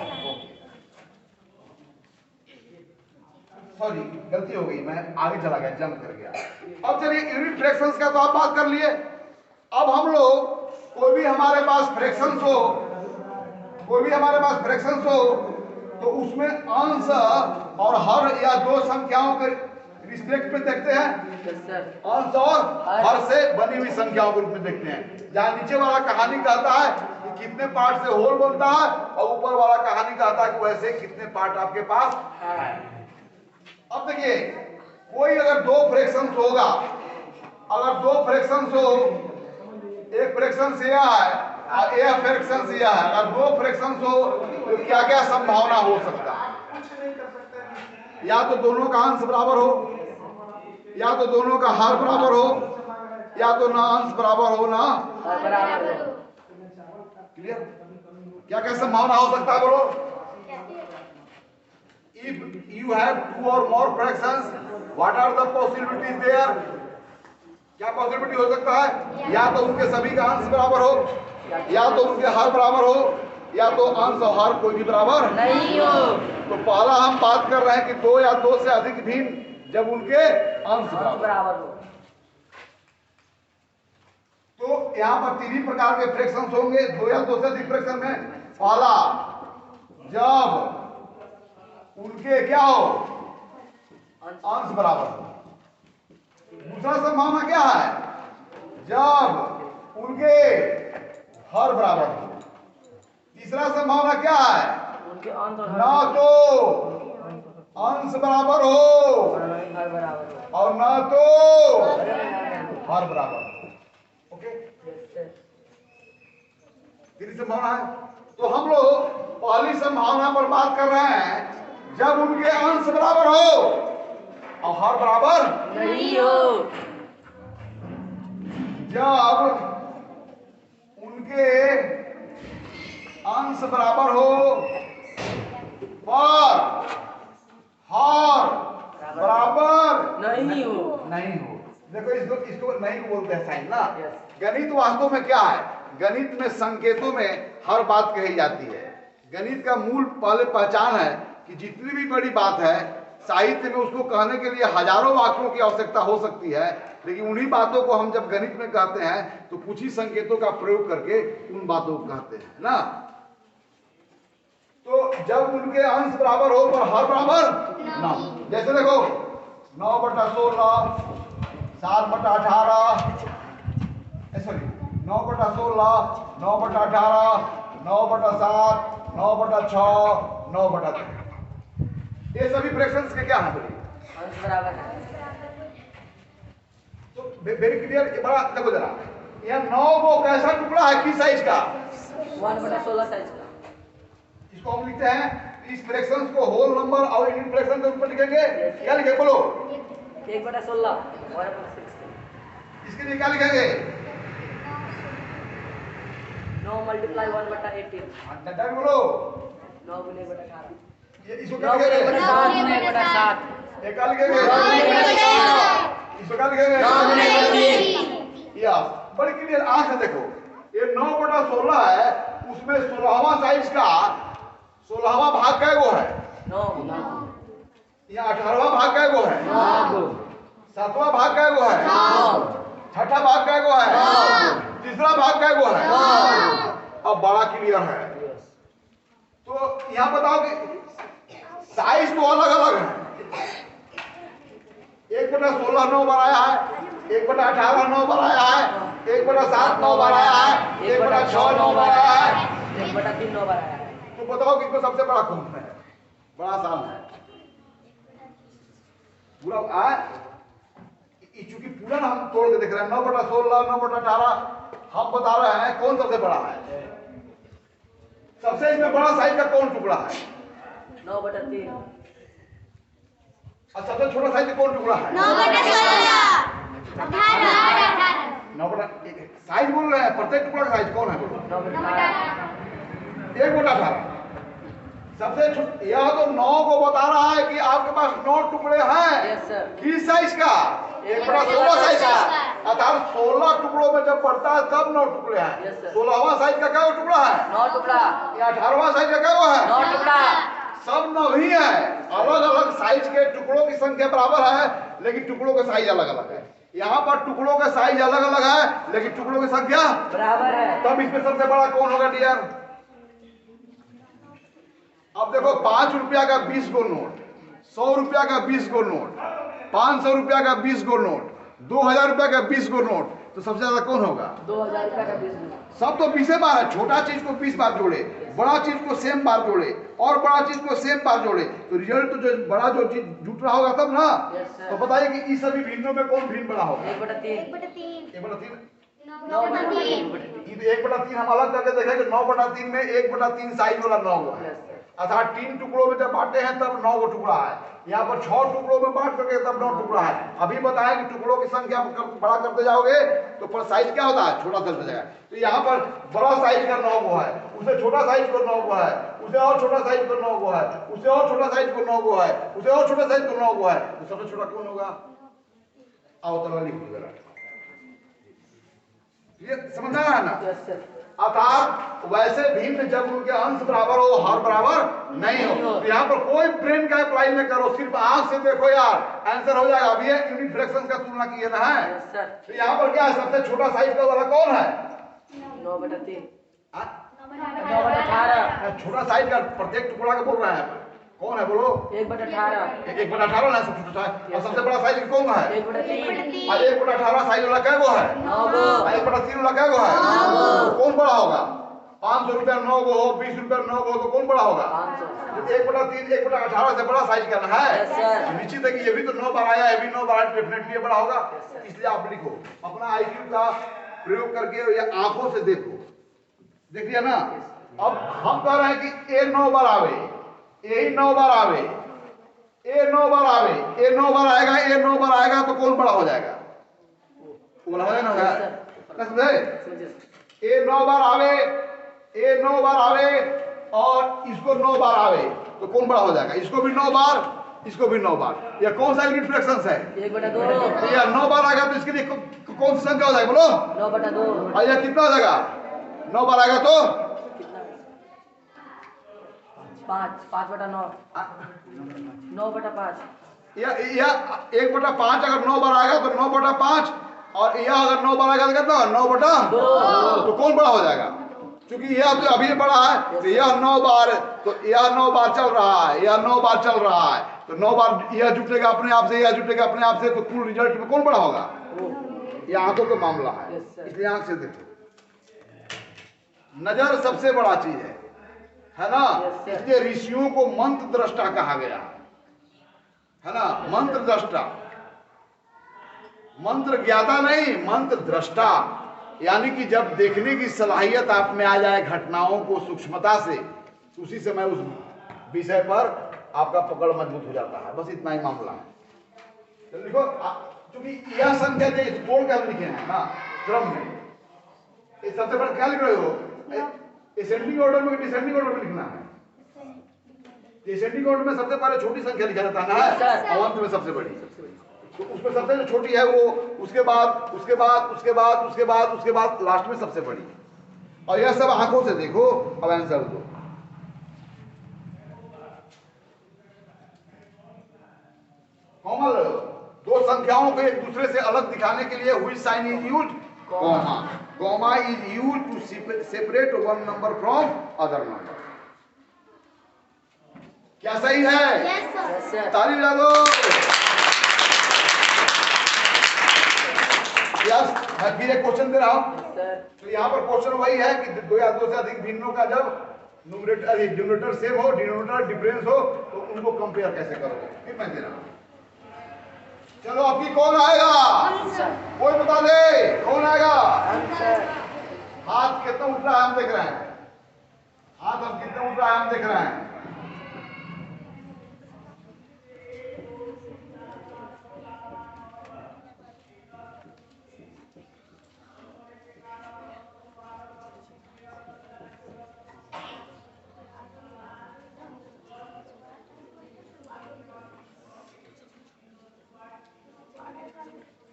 सॉरी, गलती हो गई, मैं आगे चला गया, जंप कर गया। अब चलिए यूनिट फ्रैक्शंस का तो आप बात कर लिए। अब हम लोग कोई भी हमारे पास फ्रैक्शंस हो, तो उसमें अंश और हर या दो संख्याओं के रिस्पेक्ट में देखते हैं। Yes sir. अंश और हर से बनी हुई संख्याओं के रूप में देखते हैं। जहां नीचे वाला कहानी कहता है कि कितने पार्ट से होल बनता है, और ऊपर वाला कहानी कहता है कि वैसे कितने पार्ट आपके पास है। अब देखिए, कोई अगर दो फ्रैक्शंस होगा, अगर दो फ्रैक्शंस हो, एक फ्रैक्शन यह है और एक फ्रैक्शन यह है, अगर दो फ्रैक्शंस हो तो क्या क्या संभावना हो सकता है? या तो दोनों का अंश बराबर हो, या तो दोनों का हर बराबर हो, या तो ना अंश बराबर हो ना बराबर हो। क्लियर? क्या क्या संभावना हो सकता है बोलो? If you have 2 or more fractions, what are the possibilities there? क्या पॉसिबिलिटी हो सकता है? या तो उनके सभी का अंश बराबर हो, या तो उनके हर बराबर हो, या तो अंश और हर कोई भी बराबर नहीं हो। तो पहला हम बात कर रहे हैं कि 2 या 2 से अधिक भिन्न जब उनके अंश बराबर हो। तो यहाँ पर 3 ही प्रकार के फ्रैक्शंस होंगे 2 या 2 से अधिक फ्रैक्शन में। पहला, जब उनके क्या हो? अंश बराबर हो। दूसरा संभावना क्या है? जब उनके हर बराबर हो। तीसरा संभावना क्या है? उनके अंश और ना तो अंश बराबर हो हर बराबर हो, और ना तो हर बराबर हो। ओके, तीसरी संभावना है। तो हम लोग पहली संभावना पर बात कर रहे हैं, जब उनके अंश बराबर हो और हर बराबर नहीं हो। जब उनके अंश बराबर हो और हर बराबर नहीं हो। देखो, इसको नहीं को बोलते हैं साइन ना। गणित वास्तव में क्या है? गणित में संकेतों में हर बात कही जाती है। गणित का मूल पहले पहचान है कि जितनी भी बड़ी बात है, साहित्य में उसको कहने के लिए हजारों वाक्यों की आवश्यकता हो सकती है, लेकिन उन्हीं बातों को हम जब गणित में कहते हैं तो कुछ ही संकेतों का प्रयोग करके उन बातों को कहते हैं ना। तो जब उनके अंश बराबर हो पर हर बराबर ना, जैसे देखो 9/16, 7/18, सॉरी 9/16, 9/18, 9/7, 9/6, 9/3, ये सभी फ्रैक्शंस के क्या हैं? अंश बराबर है। तो वेरी क्लियर। ये बड़ा देखो जरा, यहाँ 9 को कैसा टुकड़ा है, किस साइज का? 1/16 साइज का। इसको हम लिखते हैं, इस फ्रैक्शंस को होल नंबर और यूनिट फ्रैक्शन के रूप में लिखेंगे। क्या लिखेंगे बोलो? 1/16 1/16। इसके लिए क्या लिखेंगे? 9 × 1/18। डन बोलो। 9 × 1/18। ये इसको 9 क्या × लिखेंगे? 1/7। ये क्या लिखेंगे? इसको क्या लिखेंगे? 9 × 1/3। या बड़ी क्लियर आंख है। देखो, ये 9/16 है, उसमें 16वां साइज का 16वां भाग कै गो है? 9। ये 18वां भाग कै गो है? 7वां भाग कै गो है? 6ठा भाग कै गो है? तीसरा भाग कै गो है? अब बड़ा क्लियर है। तो यहाँ बताओ कि साइज तो अलग अलग है। 1/16 9 बनाया है, 1/18 9 बनाया है, 1/7 9 बनाया है, 1/6 9 बनाया है। 1/3 9 बनाया है। तो बताओ कि इसमें सबसे बड़ा कौन है? बड़ा आसान है पूरा चूंकि पूरा हम तोड़ के देख रहे हैं 9/16 9/18 हम बता रहे हैं कौन सबसे बड़ा है सबसे इसमें बड़ा साइज का कौन टुकड़ा है 9/3 और सबसे छोटा साइज का कौन टुकड़ा है 9/16 18 9 साइज बोल रहे हैं प्रत्येक टुकड़ा का साइज कौन है बोलो 9/18 1/18 सबसे यह तो 9 को बता रहा है कि आपके पास 9 टुकड़े हैं यस सर किस साइज का 1/16 साइज का अर्थात 16 टुकड़ों में जब पड़ता है तब 9 टुकड़े हैं Yes, sir. 16वां साइज का क्या टुकड़ा है 9 टुकड़ा या 18वां साइज का क्या है 9 टुकड़ा सब 9 ही है अलग अलग साइज के टुकड़ों की संख्या बराबर है लेकिन टुकड़ों का साइज अलग अलग है यहाँ पर टुकड़ों का साइज अलग अलग है लेकिन टुकड़ों की संख्या बराबर है तब इसमें सबसे बड़ा कौन होगा डियर अब देखो 5 रुपया का 20 गो नोट 100 रुपया का 20 गो नोट 500 रुपया का 20 गो नोट 2000 रुपया का 20 गो नोट तो सबसे ज्यादा कौन होगा 2000 रुपया का 20 सब तो 20 बार है छोटा चीज को 20 बार जोड़े बड़ा चीज को सेम बार जोड़े और बड़ा चीज को सेम बार जोड़े तो रिजल्ट तो जो बड़ा जो चीज जुट रहा होगा तब ना Yes, sir. तो बताइए कि इस सभी भिन्नों में कौन भिन्न बड़ा होगा 1/3 1/3 9/3 1/3 हम अलग करके देखें कि 9/3 में 1/3 साइज वाला 9 हुआ है Yes, sir. अर्थात 3 टुकड़ों में जब बांटे हैं तब 9 गो टुकड़ा है यहाँ पर 6 टुकड़ों में बांट करके तब 9 टुकड़ा है अभी बताएं कि टुकड़ों की संख्या बड़ा करते जाओगे तो पर साइज क्या होता है छोटा चलता जाएगा तो यहाँ पर बड़ा साइज का 9 गो है उसे छोटा साइज को 9 गो है उसे और छोटा साइज को 9 गो है उसे और छोटा साइज को 9 गो है उसे और छोटा साइज को 9 गो है तो सबसे छोटा कौन होगा आओ तो लिख दो जरा ये समझ आया ना Yes, sir. अर्थात वैसे भिन्न जब उनके अंश बराबर हो हर बराबर नहीं हो तो यहाँ पर कोई ब्रेन का अप्लाई न करो सिर्फ आंख से देखो यार आंसर हो जाएगा अभी यूनिट फ्रैक्शन का तुलना किए ना है Yes, sir. तो यहाँ पर क्या है सबसे छोटा साइज का वाला कौन है 9/3 हाँ? 9/18 छोटा साइज का प्रत्येक टुकड़ा का बोल रहे हैं कौन है बोलो 1/18 1/18 ना सबसे छोटा और सबसे बड़ा साइज कौन है 1/3 और 1/18 साइज वाला क्या गो है 9 गो 1/3 वाला क्या गो है तो कौन बड़ा होगा 500 रुपया 9 गो हो 20 रुपया 9 गो तो कौन बड़ा होगा 500 1/3 1/18 से बड़ा साइज करना है Yes, sir. निश्चित है कि ये भी तो 9 बार आया है भी 9 बार डेफिनेटली ये बड़ा होगा इसलिए आप लिखो अपना आईक्यू का प्रयोग करके या आंखों से देखो देखिए ना अब हम कह रहे हैं कि ए 9 बार आवे ए 9 बार आवे ए 9 बार आवे ए 9 बार आएगा ए 9 बार आएगा तो कौन बड़ा हो जाएगा बोला हो ना समझे ए 9 बार आवे ए 9 बार आवे और इसको 9 बार आवे तो कौन बड़ा हो जाएगा इसको भी 9 बार इसको भी 9 बार यह कौन सा यूनिट फ्रैक्शन है 1/2 तो यह 9 बार आएगा तो इसके लिए कौन सी संख्या हो जाएगा बोलो 9/2 और यह कितना हो जाएगा 9 बार आएगा तो कितना 5/9 9/5 यह 1/5 अगर 9 बार आएगा तो 9/5 और यह अगर 9 बार आएगा तो कितना 9/2 तो कौन बड़ा हो जाएगा क्योंकि यह तो अभी बड़ा है तो यह 9 बार तो यह 9 बार चल रहा है यह 9 बार चल रहा है तो 9 बार यह जुटेगा अपने आप से यह जुटेगा अपने आप से तो कुल रिजल्ट में कौन बड़ा होगा यह आंखों का मामला है Yes, sir. इसलिए आंख से देखो नजर सबसे बड़ा चीज है ना Yes, sir. इसलिए ऋषियों को मंत्र दृष्टा कहा गया है ना मंत्र दृष्टा मंत्र ज्ञाता नहीं मंत्र दृष्टा यानी कि जब देखने की सलाहियत आप में आ जाए घटनाओं को सूक्ष्मता से उसी समय उस विषय पर आपका पकड़ मजबूत हो जाता है बस इतना ही मामला है तो देखो क्योंकि यह संख्या जो तोड़ कर लिखे हैं ना क्रम में ये सबसे बड़ा क्या लिख रहे हो असेंडिंग ऑर्डर में डिसेंडिंग ऑर्डर में लिखना है डिसेंडिंग ऑर्डर में सबसे पहले छोटी संख्या लिखा जाता है ना और अंत में सबसे बड़ी तो उसमें सबसे जो छोटी है वो उसके बाद उसके बाद उसके बाद उसके बाद उसके बाद लास्ट में सबसे बड़ी और यह सब आंखों से देखो अब आंसर दो कोमल दो संख्याओं को एक दूसरे से अलग दिखाने के लिए which sign is used comma comma is used to separate one number from other number क्या सही है Yes, sir. Yes, sir. ताली बजा दो यस मैं फिर एक क्वेश्चन दे रहा हूं सर तो यहाँ पर क्वेश्चन वही है कि दो या दो से अधिक भिन्नों का जब न्यूमरेटर सेम हो, डिनोमिनेटर डिफरेंस हो, तो उनको कंपेयर कैसे करोगे? फिर मैं दे रहा हूं। चलो अभी कौन आएगा? कोई बता दे कौन आएगा? हाथ कितना उठ रहा है हम देख रहे हैं। हाथ अब कितना उठ रहा है हम देख रहे हैं।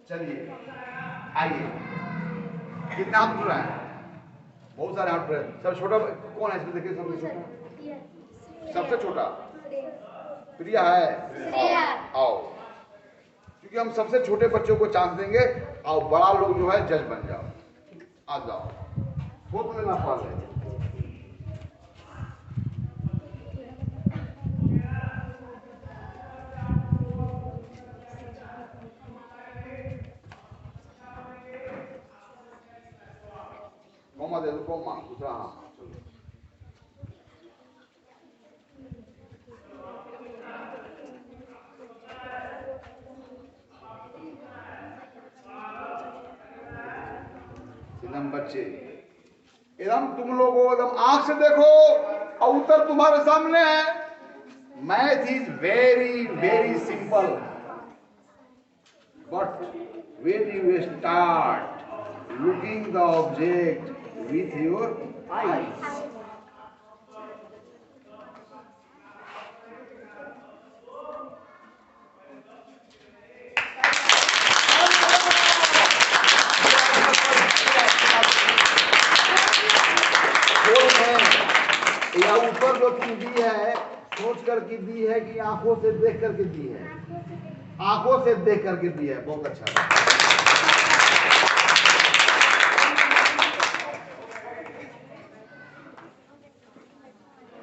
चलिए आइए, कितना हाथ उठ रहा है? बहुत सारे हाथ उठ रहे हैं। सबसे छोटा कौन है इसमें? देखिए सबसे छोटा, सबसे छोटा प्रिया है। आओ, क्योंकि हम सबसे छोटे बच्चों को चांस देंगे। आओ, बड़ा लोग जो है जज बन जाओ। आ जाओ, बहुत लेना पाल है। कोमा दे दो, कोमा दूसरा। हाँ चलो, एकदम बच्चे, एकदम तुम लोगों एकदम आंख से देखो और उत्तर तुम्हारे सामने है। Math is very very simple, but when you start looking the object with your eyes, या ऊपर जो चीज दी है सोच करके दी है कि आंखों से देख करके दी है? आंखों से देख करके दी है। बहुत अच्छा।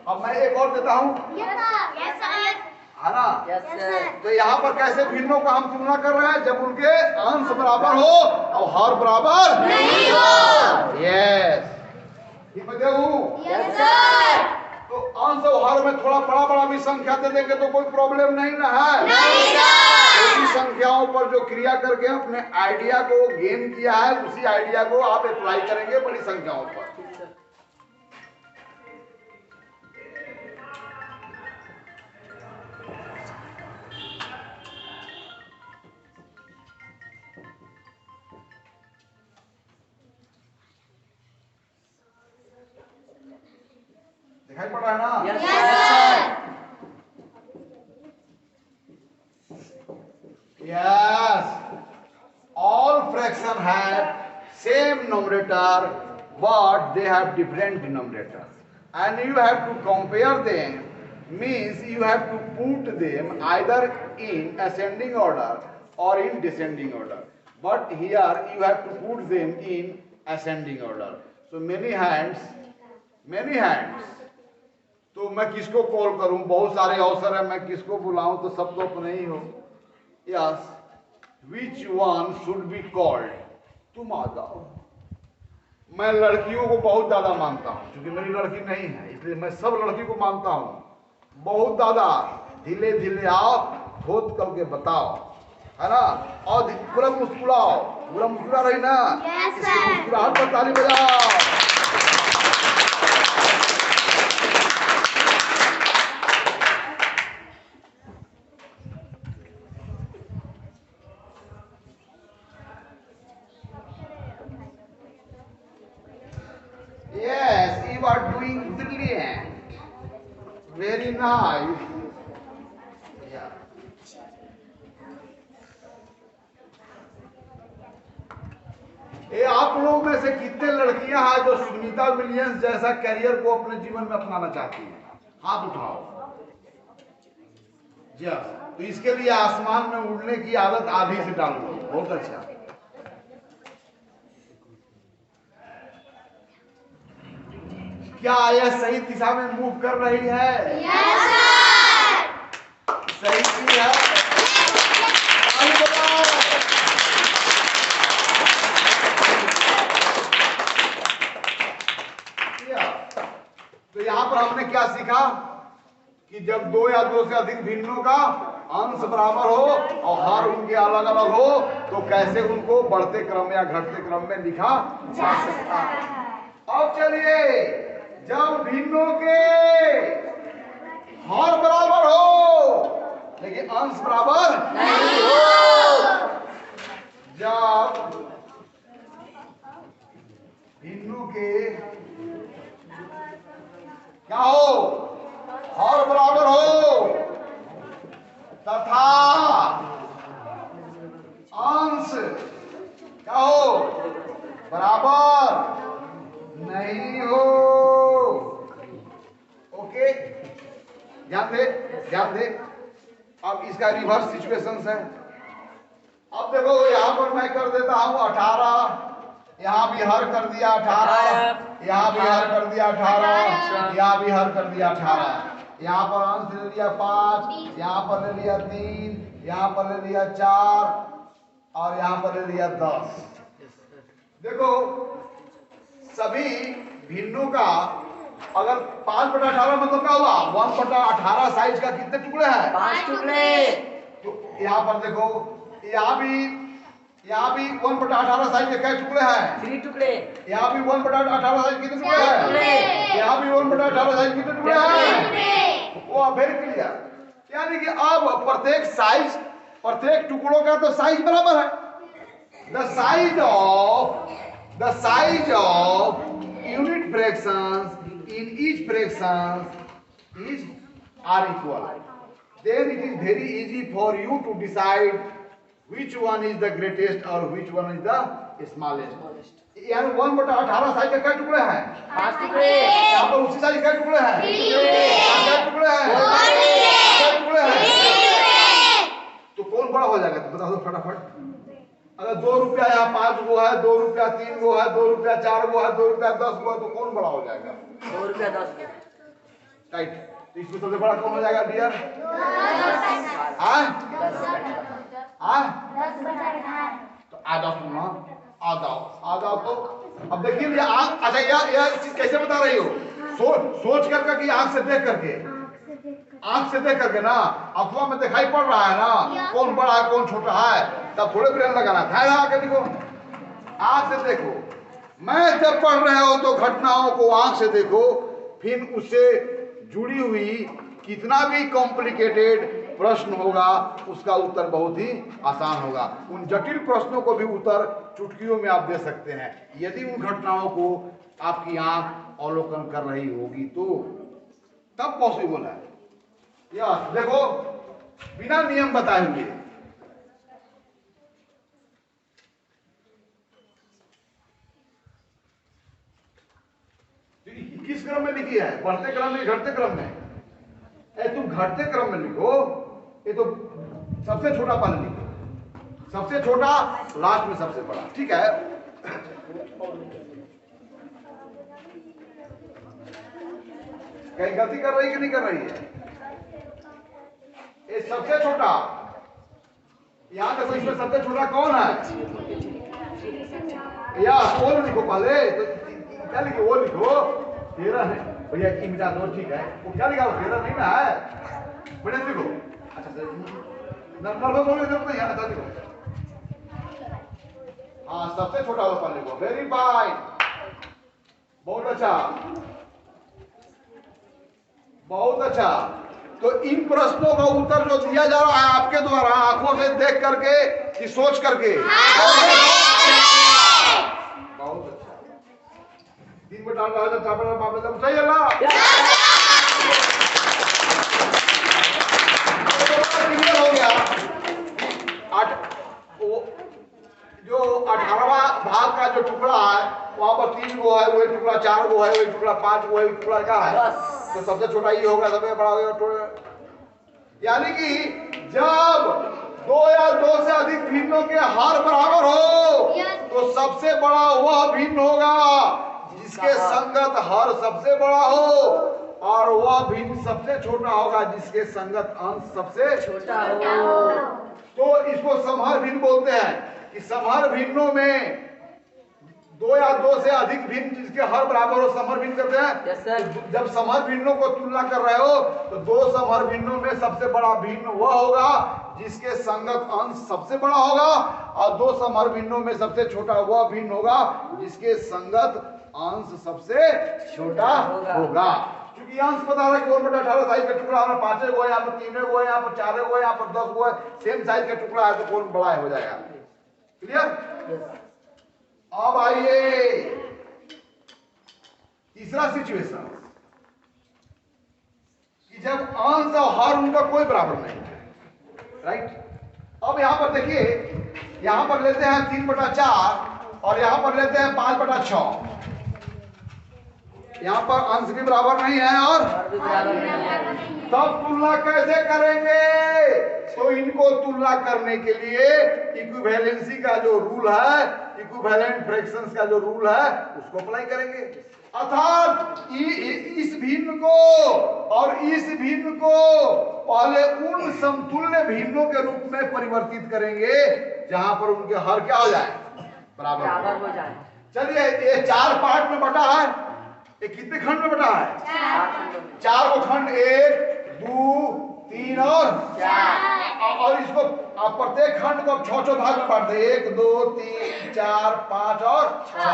अब मैं एक और देता हूं, है ना? तो यहाँ पर कैसे भिन्नों का हम तुलना कर रहे हैं? जब उनके अंश बराबर हो और हर बराबर नहीं हो। यस, ठीक मैं देऊं? तो अंश और हर में थोड़ा बड़ा बड़ा भी संख्या दे देंगे तो कोई प्रॉब्लम नहीं ना है। छोटी संख्याओं पर जो क्रिया करके अपने आइडिया को गेन किया है, उसी आइडिया को आप अप्लाई करेंगे बड़ी संख्याओं पर। दिखाई पड़ रहा है ना? Yes, all fraction have same numerator, but they have different denominator, and you have to compare them. Means you have to put them either in ascending order or in descending order. But here you have to put them in ascending order. So many hands, many hands. तो मैं किसको कॉल करूं? बहुत सारे अवसर है, मैं किसको बुलाऊं? तो सब तो अपने ही हो। Yes, which one should be called? तुम आ जाओ। मैं लड़कियों को बहुत ज्यादा मानता हूं, क्योंकि मेरी लड़की नहीं है, इसलिए मैं सब लड़की को मानता हूं बहुत ज्यादा। धीरे धीरे आओ, खोद करके बताओ, है ना? और पूरा मुस्कुराओ, पूरा मुस्कुरा रही ना? इसकी मुस्कुराहट पर ताली बजाओ। Yes, you are doing brilliant. Very nice. Yeah. ये आप लोगों में से कितने लड़कियां हैं जो सुनीता विलियम्स जैसा करियर को अपने जीवन में अपनाना चाहती हैं? हाथ उठाओ। जी, तो इसके लिए आसमान में उड़ने की आदत आधी से डाल दो। बहुत अच्छा। क्या यह सही दिशा में मूव कर रही है? Yes sir. सही की है। तो यहाँ पर हम कि जब दो या दो से अधिक भिन्नों का अंश बराबर हो और हर उनके अलग अलग हो तो कैसे उनको बढ़ते क्रम या घटते क्रम में लिखा जा सकता है। अब चलिए, जब भिन्नों के हर बराबर हो लेकिन अंश बराबर नहीं हो। जब भिन्नों के क्या हो, हर बराबर हो तथा अंश क्या हो, बराबर नहीं हो। ओके, ध्यान दे, ध्यान दे। अब इसका रिवर्स सिचुएशन है। अब देखो यहां पर मैं कर देता हूं 18, यहां भी हर कर दिया 18, यहां भी हर कर दिया 18, यहां भी हर कर दिया 18, यहां पर अंश ले लिया 5, यहां पर ले लिया 3, यहां पर ले लिया 4 और यहां पर ले लिया 10। देखो सभी भिन्नों का अगर 5/18 मतलब क्या हुआ, 1/18 साइज का कितने टुकड़े हैं, 5 टुकड़े। तो यहाँ पर देखो यहाँ भी 1/18 साइज के क्या टुकड़े हैं, 3 टुकड़े। यहाँ भी 1/18 साइज कितने टुकड़े हैं, यहाँ भी 1/18 साइज कितने टुकड़े हैं, वो वेरी क्लियर। यानी कि अब प्रत्येक साइज, प्रत्येक टुकड़ों का तो साइज बराबर है। The size of unit fractions in each fractions is are equal, then it is very easy for you to decide which one is the greatest or which one is the smallest. यार 1/18 साइज के क्या टुकड़े हैं, 5 टुकड़े। यहाँ पर उसी साइज के टुकड़े हैं, क्या टुकड़े हैं, तो कौन बड़ा हो जाएगा, तो बता दो फटाफट। अगर 2 रुपया यहाँ 5 गो है, 2 रुपया 3 गो है, 2 रुपया 4 गो है, 2 रुपया 10 गो है, तो कौन बड़ा हो जाएगा, 2 रुपया 10 के। राइट। तो इसमें सबसे बड़ा कौन हो जाएगा डियर, तो आ जाओ तुम ना, आ जाओ। तो अब देखिए ये आंख, अच्छा यह चीज कैसे बता रही हो, सोच करके कि आंख से देख करके, आंख से देख करके ना, अफवाह में दिखाई पड़ रहा है ना कौन बड़ा है कौन छोटा है, तब थोड़े ब्रेन लगाना था आके देखो, आंख से देखो। मैं जब पढ़ रहे हो तो घटनाओं को आंख से देखो, फिर उससे जुड़ी हुई कितना भी कॉम्प्लिकेटेड प्रश्न होगा उसका उत्तर बहुत ही आसान होगा। उन जटिल प्रश्नों को भी उत्तर चुटकियों में आप दे सकते हैं यदि उन घटनाओं को आपकी आंख अवलोकन कर रही होगी तो, तब पॉसिबल है। यस, देखो बिना नियम बताए हुए किस क्रम में लिखी है, बढ़ते क्रम में घटते क्रम में, तुम घटते क्रम में लिखो, ये तो सबसे छोटा पहले लिखो, सबसे छोटा लास्ट में सबसे बड़ा, ठीक है। कहीं गलती कर रही कि नहीं कर रही है, ये सबसे छोटा, यहां देखो इसमें सबसे छोटा कौन है, या वो लिखो पहले, तो क्या लिखो, वो लिखो 13 है भैया, की मिटा दो, ठीक है, वो क्या लिखा, 13 नहीं ना है, बढ़िया लिखो। अच्छा नर्वस होने की जरूरत नहीं है, अच्छा लिखो, हाँ सबसे छोटा वाला पहले लिखो, वेरी फाइन, बहुत अच्छा, बहुत अच्छा। तो इन प्रश्नों का उत्तर जो दिया जा रहा है आपके द्वारा आंखों से देख करके कि सोच करके, बहुत अच्छा, 3/18 मामले सही है ना, क्लियर हो गया। जो 18वां भाग का जो टुकड़ा है वहां पर 3 गो है, वही टुकड़ा 4 गो है, वही टुकड़ा 5 गो है, वही टुकड़ा क्या है, तो सबसे छोटा ये होगा, सबसे बड़ा होगा। यानी कि जब 2 या 2 से अधिक भिन्नों के हर बराबर हो तो सबसे बड़ा वह भिन्न होगा जिसके संगत हर सबसे बड़ा हो, और वह भिन्न सबसे छोटा होगा जिसके संगत अंश सबसे छोटा हो। तो इसको समहर भिन्न बोलते हैं कि समहर भिन्नों में दो या दो से अधिक भिन्न जिसके हर बराबर हो समहर भिन्न करते हैं। Yes sir. तो जब समहर भिन्नों को तुलना कर रहे हो तो दो समहर भिन्नों में सबसे बड़ा भिन्न वह होगा जिसके संगत अंश सबसे बड़ा होगा, और दो समहर भिन्नों में सबसे छोटा वह भिन्न होगा जिसके संगत अंश सबसे छोटा होगा। क्योंकि अंश पता है कि 1/18 साइज का टुकड़ा हमारा 5 गो है, यहाँ पर 3 गो है, यहाँ पर 4 गो है, यहाँ पर 10 गो है, सेम साइज का टुकड़ा है तो कौन बड़ा हो जाएगा। क्लियर? अब आइए तीसरा सिचुएशन कि जब अंश और हर उनका कोई बराबर नहीं है, राइट। अब यहां पर देखिए, यहां पर लेते हैं 3/4 और यहां पर लेते हैं 5/6। यहां पर अंश भी बराबर नहीं है और तब तुलना कैसे करेंगे? तो इनको तुलना करने के लिए इक्विवेलेंसी का जो रूल है, इक्विवेलेंट फ्रैक्शंस का जो रूल है उसको अप्लाई करेंगे। अर्थात इस भिन्न को और इस भिन्न को पहले उन समतुल्य भिन्नों के रूप में परिवर्तित करेंगे जहां पर उनके हर क्या हो जाए, बराबर हो जाए। चलिए, ये 4 पार्ट में बटा है, ये कितने खंड में बटा है? 4 को खंड, 1 2 3 और 4, और इसको आप प्रत्येक खंड को 6 भाग में बांट दे। 1 2 3 4 5 और 6।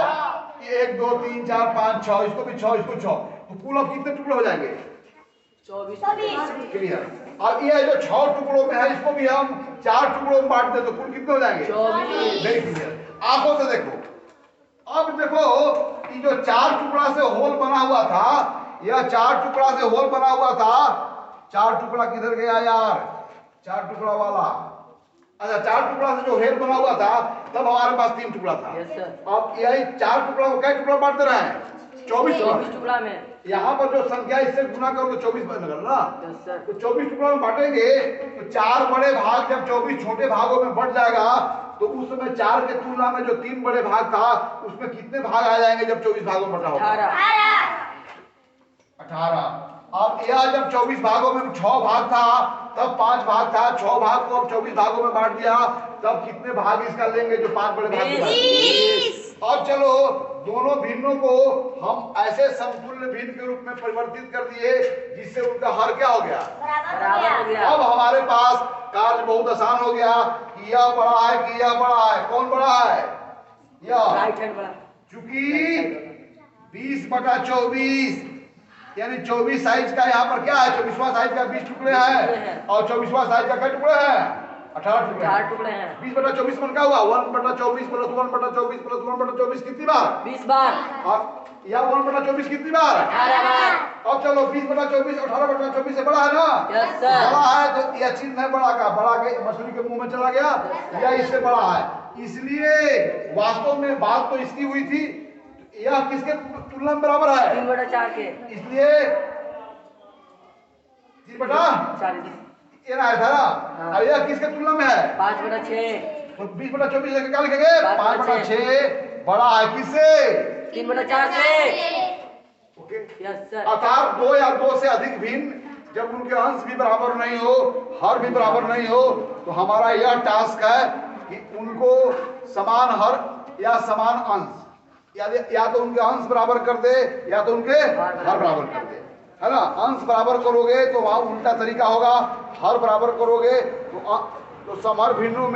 1 2 3 4 5 6, इसको भी 6, इसको 6, तो कुल अब कितने टुकड़े हो जाएंगे? 24। क्लियर। और ये जो 6 टुकड़ों में है इसको भी हम 4 टुकड़ों में बांट दे तो कुल कितने हो जाएंगे? 24। Very clear. आंखों से देखो। अब देखो, ये जो 4 टुकड़ा से होल बना हुआ था, यह 4 टुकड़ा से होल बना हुआ था। 4 टुकड़ा किधर गया यार? 4 टुकड़ा वाला, अच्छा 4 टुकड़ा से जो हेल बना हुआ था तब हमारे पास 3 टुकड़ा था। Yes sir. अब यही 4 टुकड़ा को कई टुकड़ा बांटते रहे हैं? 24 टुकड़ा में। यहाँ पर जो संख्या इससे गुना करो तो 24 बन गया ना। Yes sir. तो 24 टुकड़ा में बांटेंगे तो 4 बड़े भाग जब 24 छोटे भागों में बढ़ जाएगा तो उस समय 4 के तुलना में जो 3 बड़े भाग था उसमें कितने भाग आ जाएंगे जब 24 भागों में बटा होगा? 18। अब यह जब 24 भागों में 6 भाग था तब 5 भाग था, 6 भाग को अब 24 भागों में बांट दिया, तब कितने भाग इसका लेंगे जो 5 बड़े भाग? 20। अब चलो दोनों भिन्नों को हम ऐसे समतुल्य भिन्न के रूप में परिवर्तित कर दिए जिससे उनका हर क्या हो गया? बराबर हो गया। अब हमारे पास कार्य बहुत आसान हो गया कि यह बड़ा है कि यह बड़ा है। कौन बड़ा है? यह। राइट हैंड बड़ा। चूंकि 20/24 यानी 24 साइज का यहाँ पर क्या है? 24वां साइज का 20 टुकड़े हैं और 24वां साइज का क्या टुकड़े हैं? 18 टुकड़े। 4 टुकड़े हैं। 20/24 मन क्या हुआ? 1/24 प्लस 1/24 प्लस 1/24 कितनी बार? 20 बार। और यह 1/24 कितनी बार? 18 बार। अब चलो 20/24 18/24 से बड़ा है ना? Yes sir. बड़ा है तो यह चिन्ह है बड़ा का, बड़ा के मछली के मुंह में चला गया, यह इससे बड़ा है। इसलिए वास्तव में बात तो इसकी हुई थी, यह किसके तुलना में बराबर है? 3/4 के। इसलिए 3/40 ये ना है सारा। अब यह किसके तुलना में है? 5/6। तो 20/24 से क्या लिखेंगे? 5/6 बड़ा है किससे? 3/4 से। ओके। Yes sir. अर्थात 2 या 2 से अधिक भिन्न जब उनके अंश भी बराबर नहीं हो, हर भी बराबर नहीं हो, तो हमारा यह टास्क है कि उनको समान हर या समान अंश या तो उनके अंश बराबर कर दे या तो उनके हर बराबर कर दे, है ना। अंश बराबर करोगे तो वहां उल्टा तरीका होगा, हर बराबर करोगे तो समहर भिन्नों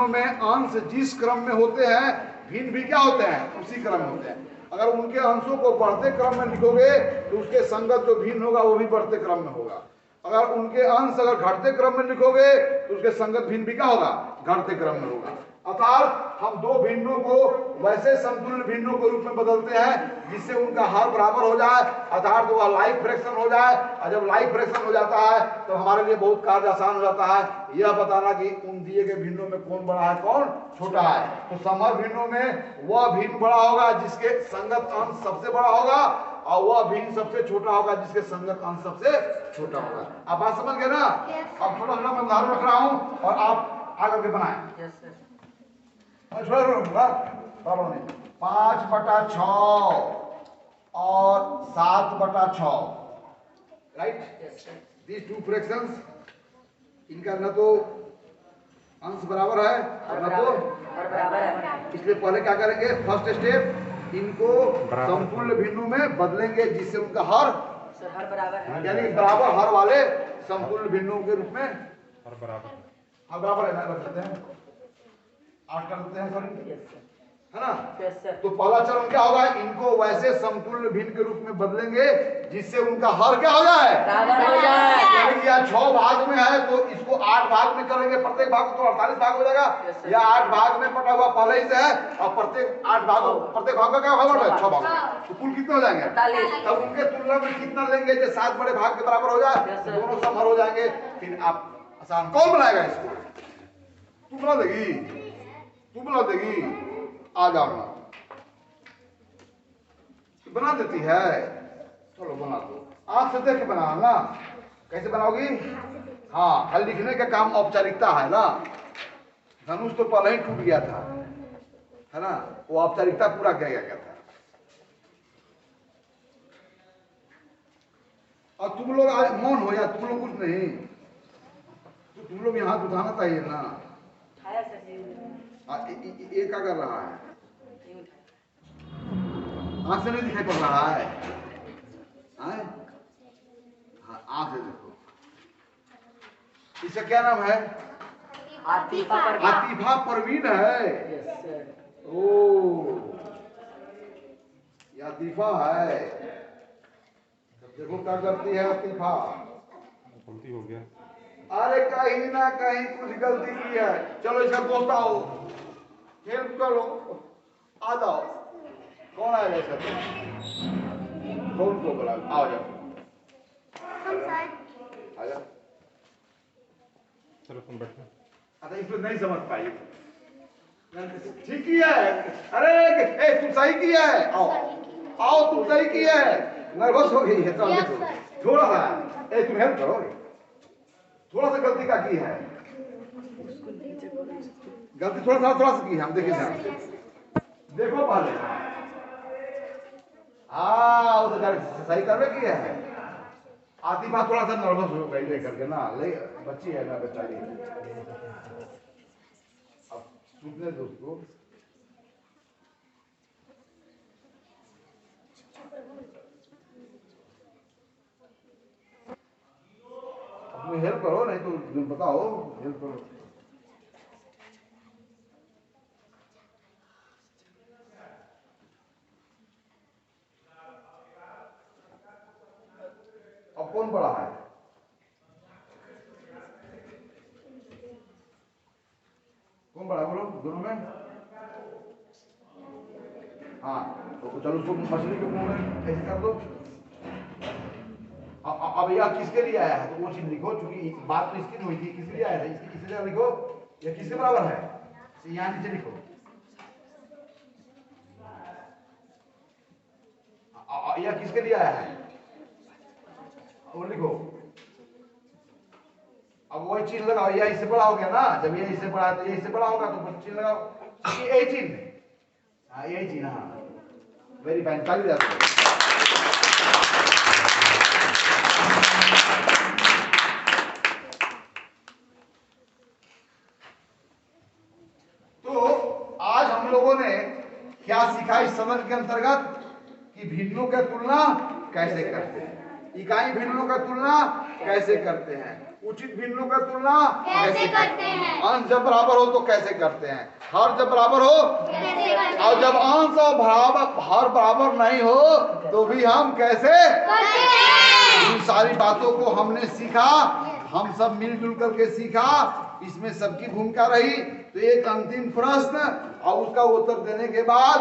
में अंश जिस क्रम में होते हैं भिन्न भी क्या होते हैं? उसी क्रम में होते हैं। अगर उनके अंशों को बढ़ते क्रम में लिखोगे तो उसके संगत जो भिन्न होगा वो भी बढ़ते क्रम में होगा। अगर उनके अंश अगर घटते क्रम में लिखोगे तो उसके संगत भिन्न भी क्या होगा? घटते क्रम में होगा। अर्थात हम दो भिन्नों को वैसे समतुल्य भिन्नों के रूप में बदलते हैं जिससे उनका हर बराबर हो जाए, अर्थात वह लाइक फ्रैक्शन हो जाए। और जब लाइक फ्रैक्शन हो जाता है तो हमारे लिए बहुत कार्य आसान हो जाता है यह बताना कि उन दिए गए भिन्नों में कौन बड़ा है कौन छोटा है। तो समहर भिन्नों में वह भिन्न बड़ा होगा जिसके संगत अंश सबसे बड़ा होगा और वह भिन्न सबसे छोटा होगा जिसके संगत अंश सबसे छोटा होगा। आप बात समझ गए ना? अब थोड़ा थोड़ा मैं उदाहरण रख रहा हूँ और आप आगे के बनाए। Yes sir. 5/6 और 7/6, right. Yes sir. These two fractions, इनका न तो अंश बराबर है हर ना बराबर तो है, हर बराबर है। इसलिए पहले क्या करेंगे, फर्स्ट स्टेप इनको समतुल्य भिन्नों में बदलेंगे जिससे उनका हर सर हर बराबर है। यानी कि बराबर हर वाले समतुल्य भिन्नों के रूप में हर बराबर हाँ बराबर है ना, रख देते हैं 8 कर देते हैं सॉरी, यस सर, है ना। Yes sir. तो पहला चरण क्या होगा, इनको वैसे समतुल्य भिन्न के रूप में बदलेंगे जिससे उनका हर क्या हो जाए, बराबर हो जाए। यानी कि यहाँ 6 भाग में है तो इसको 8 भाग में करेंगे, प्रत्येक भाग को तो 48 भाग हो जाएगा। Yes, sir. या 8 भाग में पटा हुआ पहले ही से है और प्रत्येक 8 भाग प्रत्येक भाग का क्या भाग है 6 भाग, तो कुल कितने हो जाएंगे 48। तब उनके तुलना में कितना लेंगे जो 7 बड़े भाग के बराबर हो जाए, Yes, sir. दोनों सम हर हो जाएंगे। फिर आप आसान कौन बनाएगा इसको, तू बना देगी, तू बना देगी, आ जाओ ना बना देती है, चलो बना दो, आप से देख के बनाओ ना, कैसे बनाओगी, हाँ हल लिखने का काम औपचारिकता है ना, धनुष तो पहले ही टूट गया था, है ना, वो औपचारिकता पूरा किया गया था। और तुम लोग आज मौन हो या तुम लोग कुछ नहीं, तो तुम लोग यहाँ उठाना चाहिए ना, उठाया सर जी। ये क्या कर रहा है, नहीं उठाया। आंख से नहीं दिखाई पड़ रहा है, हाँ आंख से देखो। इसका क्या नाम है, आतिफा पर आतिफा परवीन है। Yes sir. ओ ये आतिफा है, देखो क्या करती है आतिफा, गलती हो गया। अरे कहीं ना कहीं कुछ गलती की है, चलो इसका दोस्त आओ हेल्प करो, आ जाओ, कौन आएगा इसका, कौन को बुला, आओ जाओ आ जाओ। चलो तुम बैठो। अच्छा इसको नहीं समझ पाई, ठीक ही है, अरे ए, तू सही किया है, आओ आओ तू सही किया है, नर्वस हो गई है तो देखो थोड़ा सा, ए तुम हेल्प करो, थोड़ा सा गलती का की है, गलती थोड़ा सा की है, हम देखें ध्यान से। देखो पहले, हाँ वो तो सही करवे किया है, आतिफा थोड़ा सा नर्वस हो गई लेकर के ना, ले बच्ची है ना बेचारी, अब सुनने दो उसको, अपनी हेल्प करो, नहीं तो तुम बताओ हेल्प करो। अब कौन बड़ा है, कौन बड़ा बोलो दोनों में, हाँ तो चलो उसको मछली के मुंह में ऐसे कर दो। अब यह किसके लिए आया है तो वो चीज लिखो, क्योंकि बात तो इसकी नहीं हुई थी, किसके लिए आया था इसकी जगह लिखो, यह किसके बराबर है, यहाँ नीचे लिखो, यह किसके लिए आया है वो लिखो। अब वही चीज लगाओ, यह इससे बड़ा हो गया ना, जब यह इससे बड़ा है तो यह इससे बड़ा होगा तो चीज लगाओ, यही चीज, हाँ यही चीज, हाँ वेरी फाइन, ताली जाते हैं। तो आज हम लोगों ने क्या सीखा इस सदन के अंतर्गत कि भिन्नों की तुलना कैसे करते हैं, इकाई भिन्नों का तुलना कैसे करते हैं, उचित भिन्नों का तुलना कैसे करते हैं, अंश जब बराबर हो तो कैसे करते हैं, हर जब बराबर हो कैसे करते हैं, और जब अंश और बराबर हर बराबर नहीं हो तो भी हम कैसे करते हैं। इन सारी बातों को हमने सीखा, हम सब मिलजुल करके सीखा, इसमें सबकी भूमिका रही। तो एक अंतिम प्रश्न और उसका उत्तर देने के बाद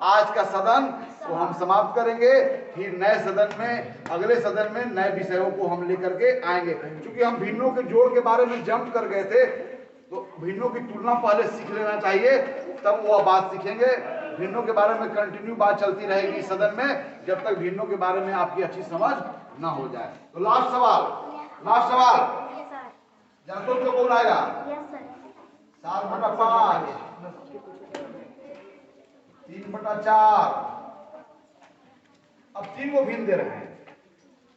आज का सदन को हम समाप्त करेंगे, फिर नए सदन में, अगले सदन में नए विषयों को हम लेकर के आएंगे। क्योंकि हम भिन्नों के जोड़ के बारे में जंप कर गए थे, तो भिन्नों की तुलना पहले सीख लेना चाहिए, तब वो बात सीखेंगे। भिन्नों के बारे में कंटिन्यू बात चलती रहेगी सदन में, जब तक भिन्नों के बारे में आपकी अच्छी समझ ना हो जाए। तो लास्ट सवाल जानते हो कौन आएगा, 7/5, 3/4, अब 3 को भिन्न दे रहे हैं,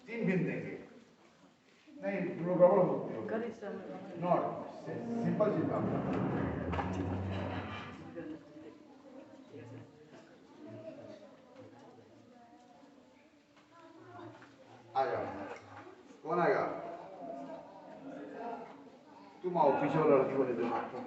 3 भिन्न देंगे, नहीं गड़बड़ होती है, नॉट सिंपल चीज बात। आ जाओ, कौन आएगा? तुम आओ, पीछे वाला लड़की को दे दो आपको।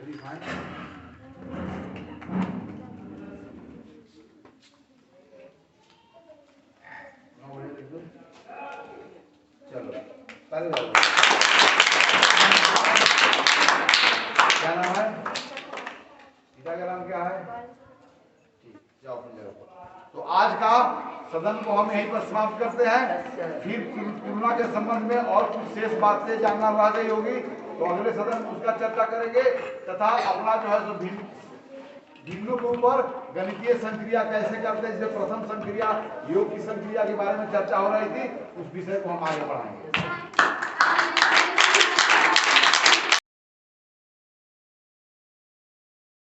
Very fine. Nobody is good? चलो, ताली बजाओ। क्या नाम है? पिता का नाम क्या है? ठीक, जाओ अपनी जगह पर। तो आज का सदन को हम यहीं पर समाप्त करते हैं। फिर तुलना के संबंध में और कुछ शेष बातें जानना रह गई होगी तो अगले सदन में उसका चर्चा करेंगे, तथा अपना जो है जो भिन्नों के ऊपर गणितीय संक्रिया कैसे करते हैं, जैसे प्रथम संक्रिया, योग की संक्रिया के बारे में चर्चा हो रही थी, उस विषय को हम आगे बढ़ाएंगे।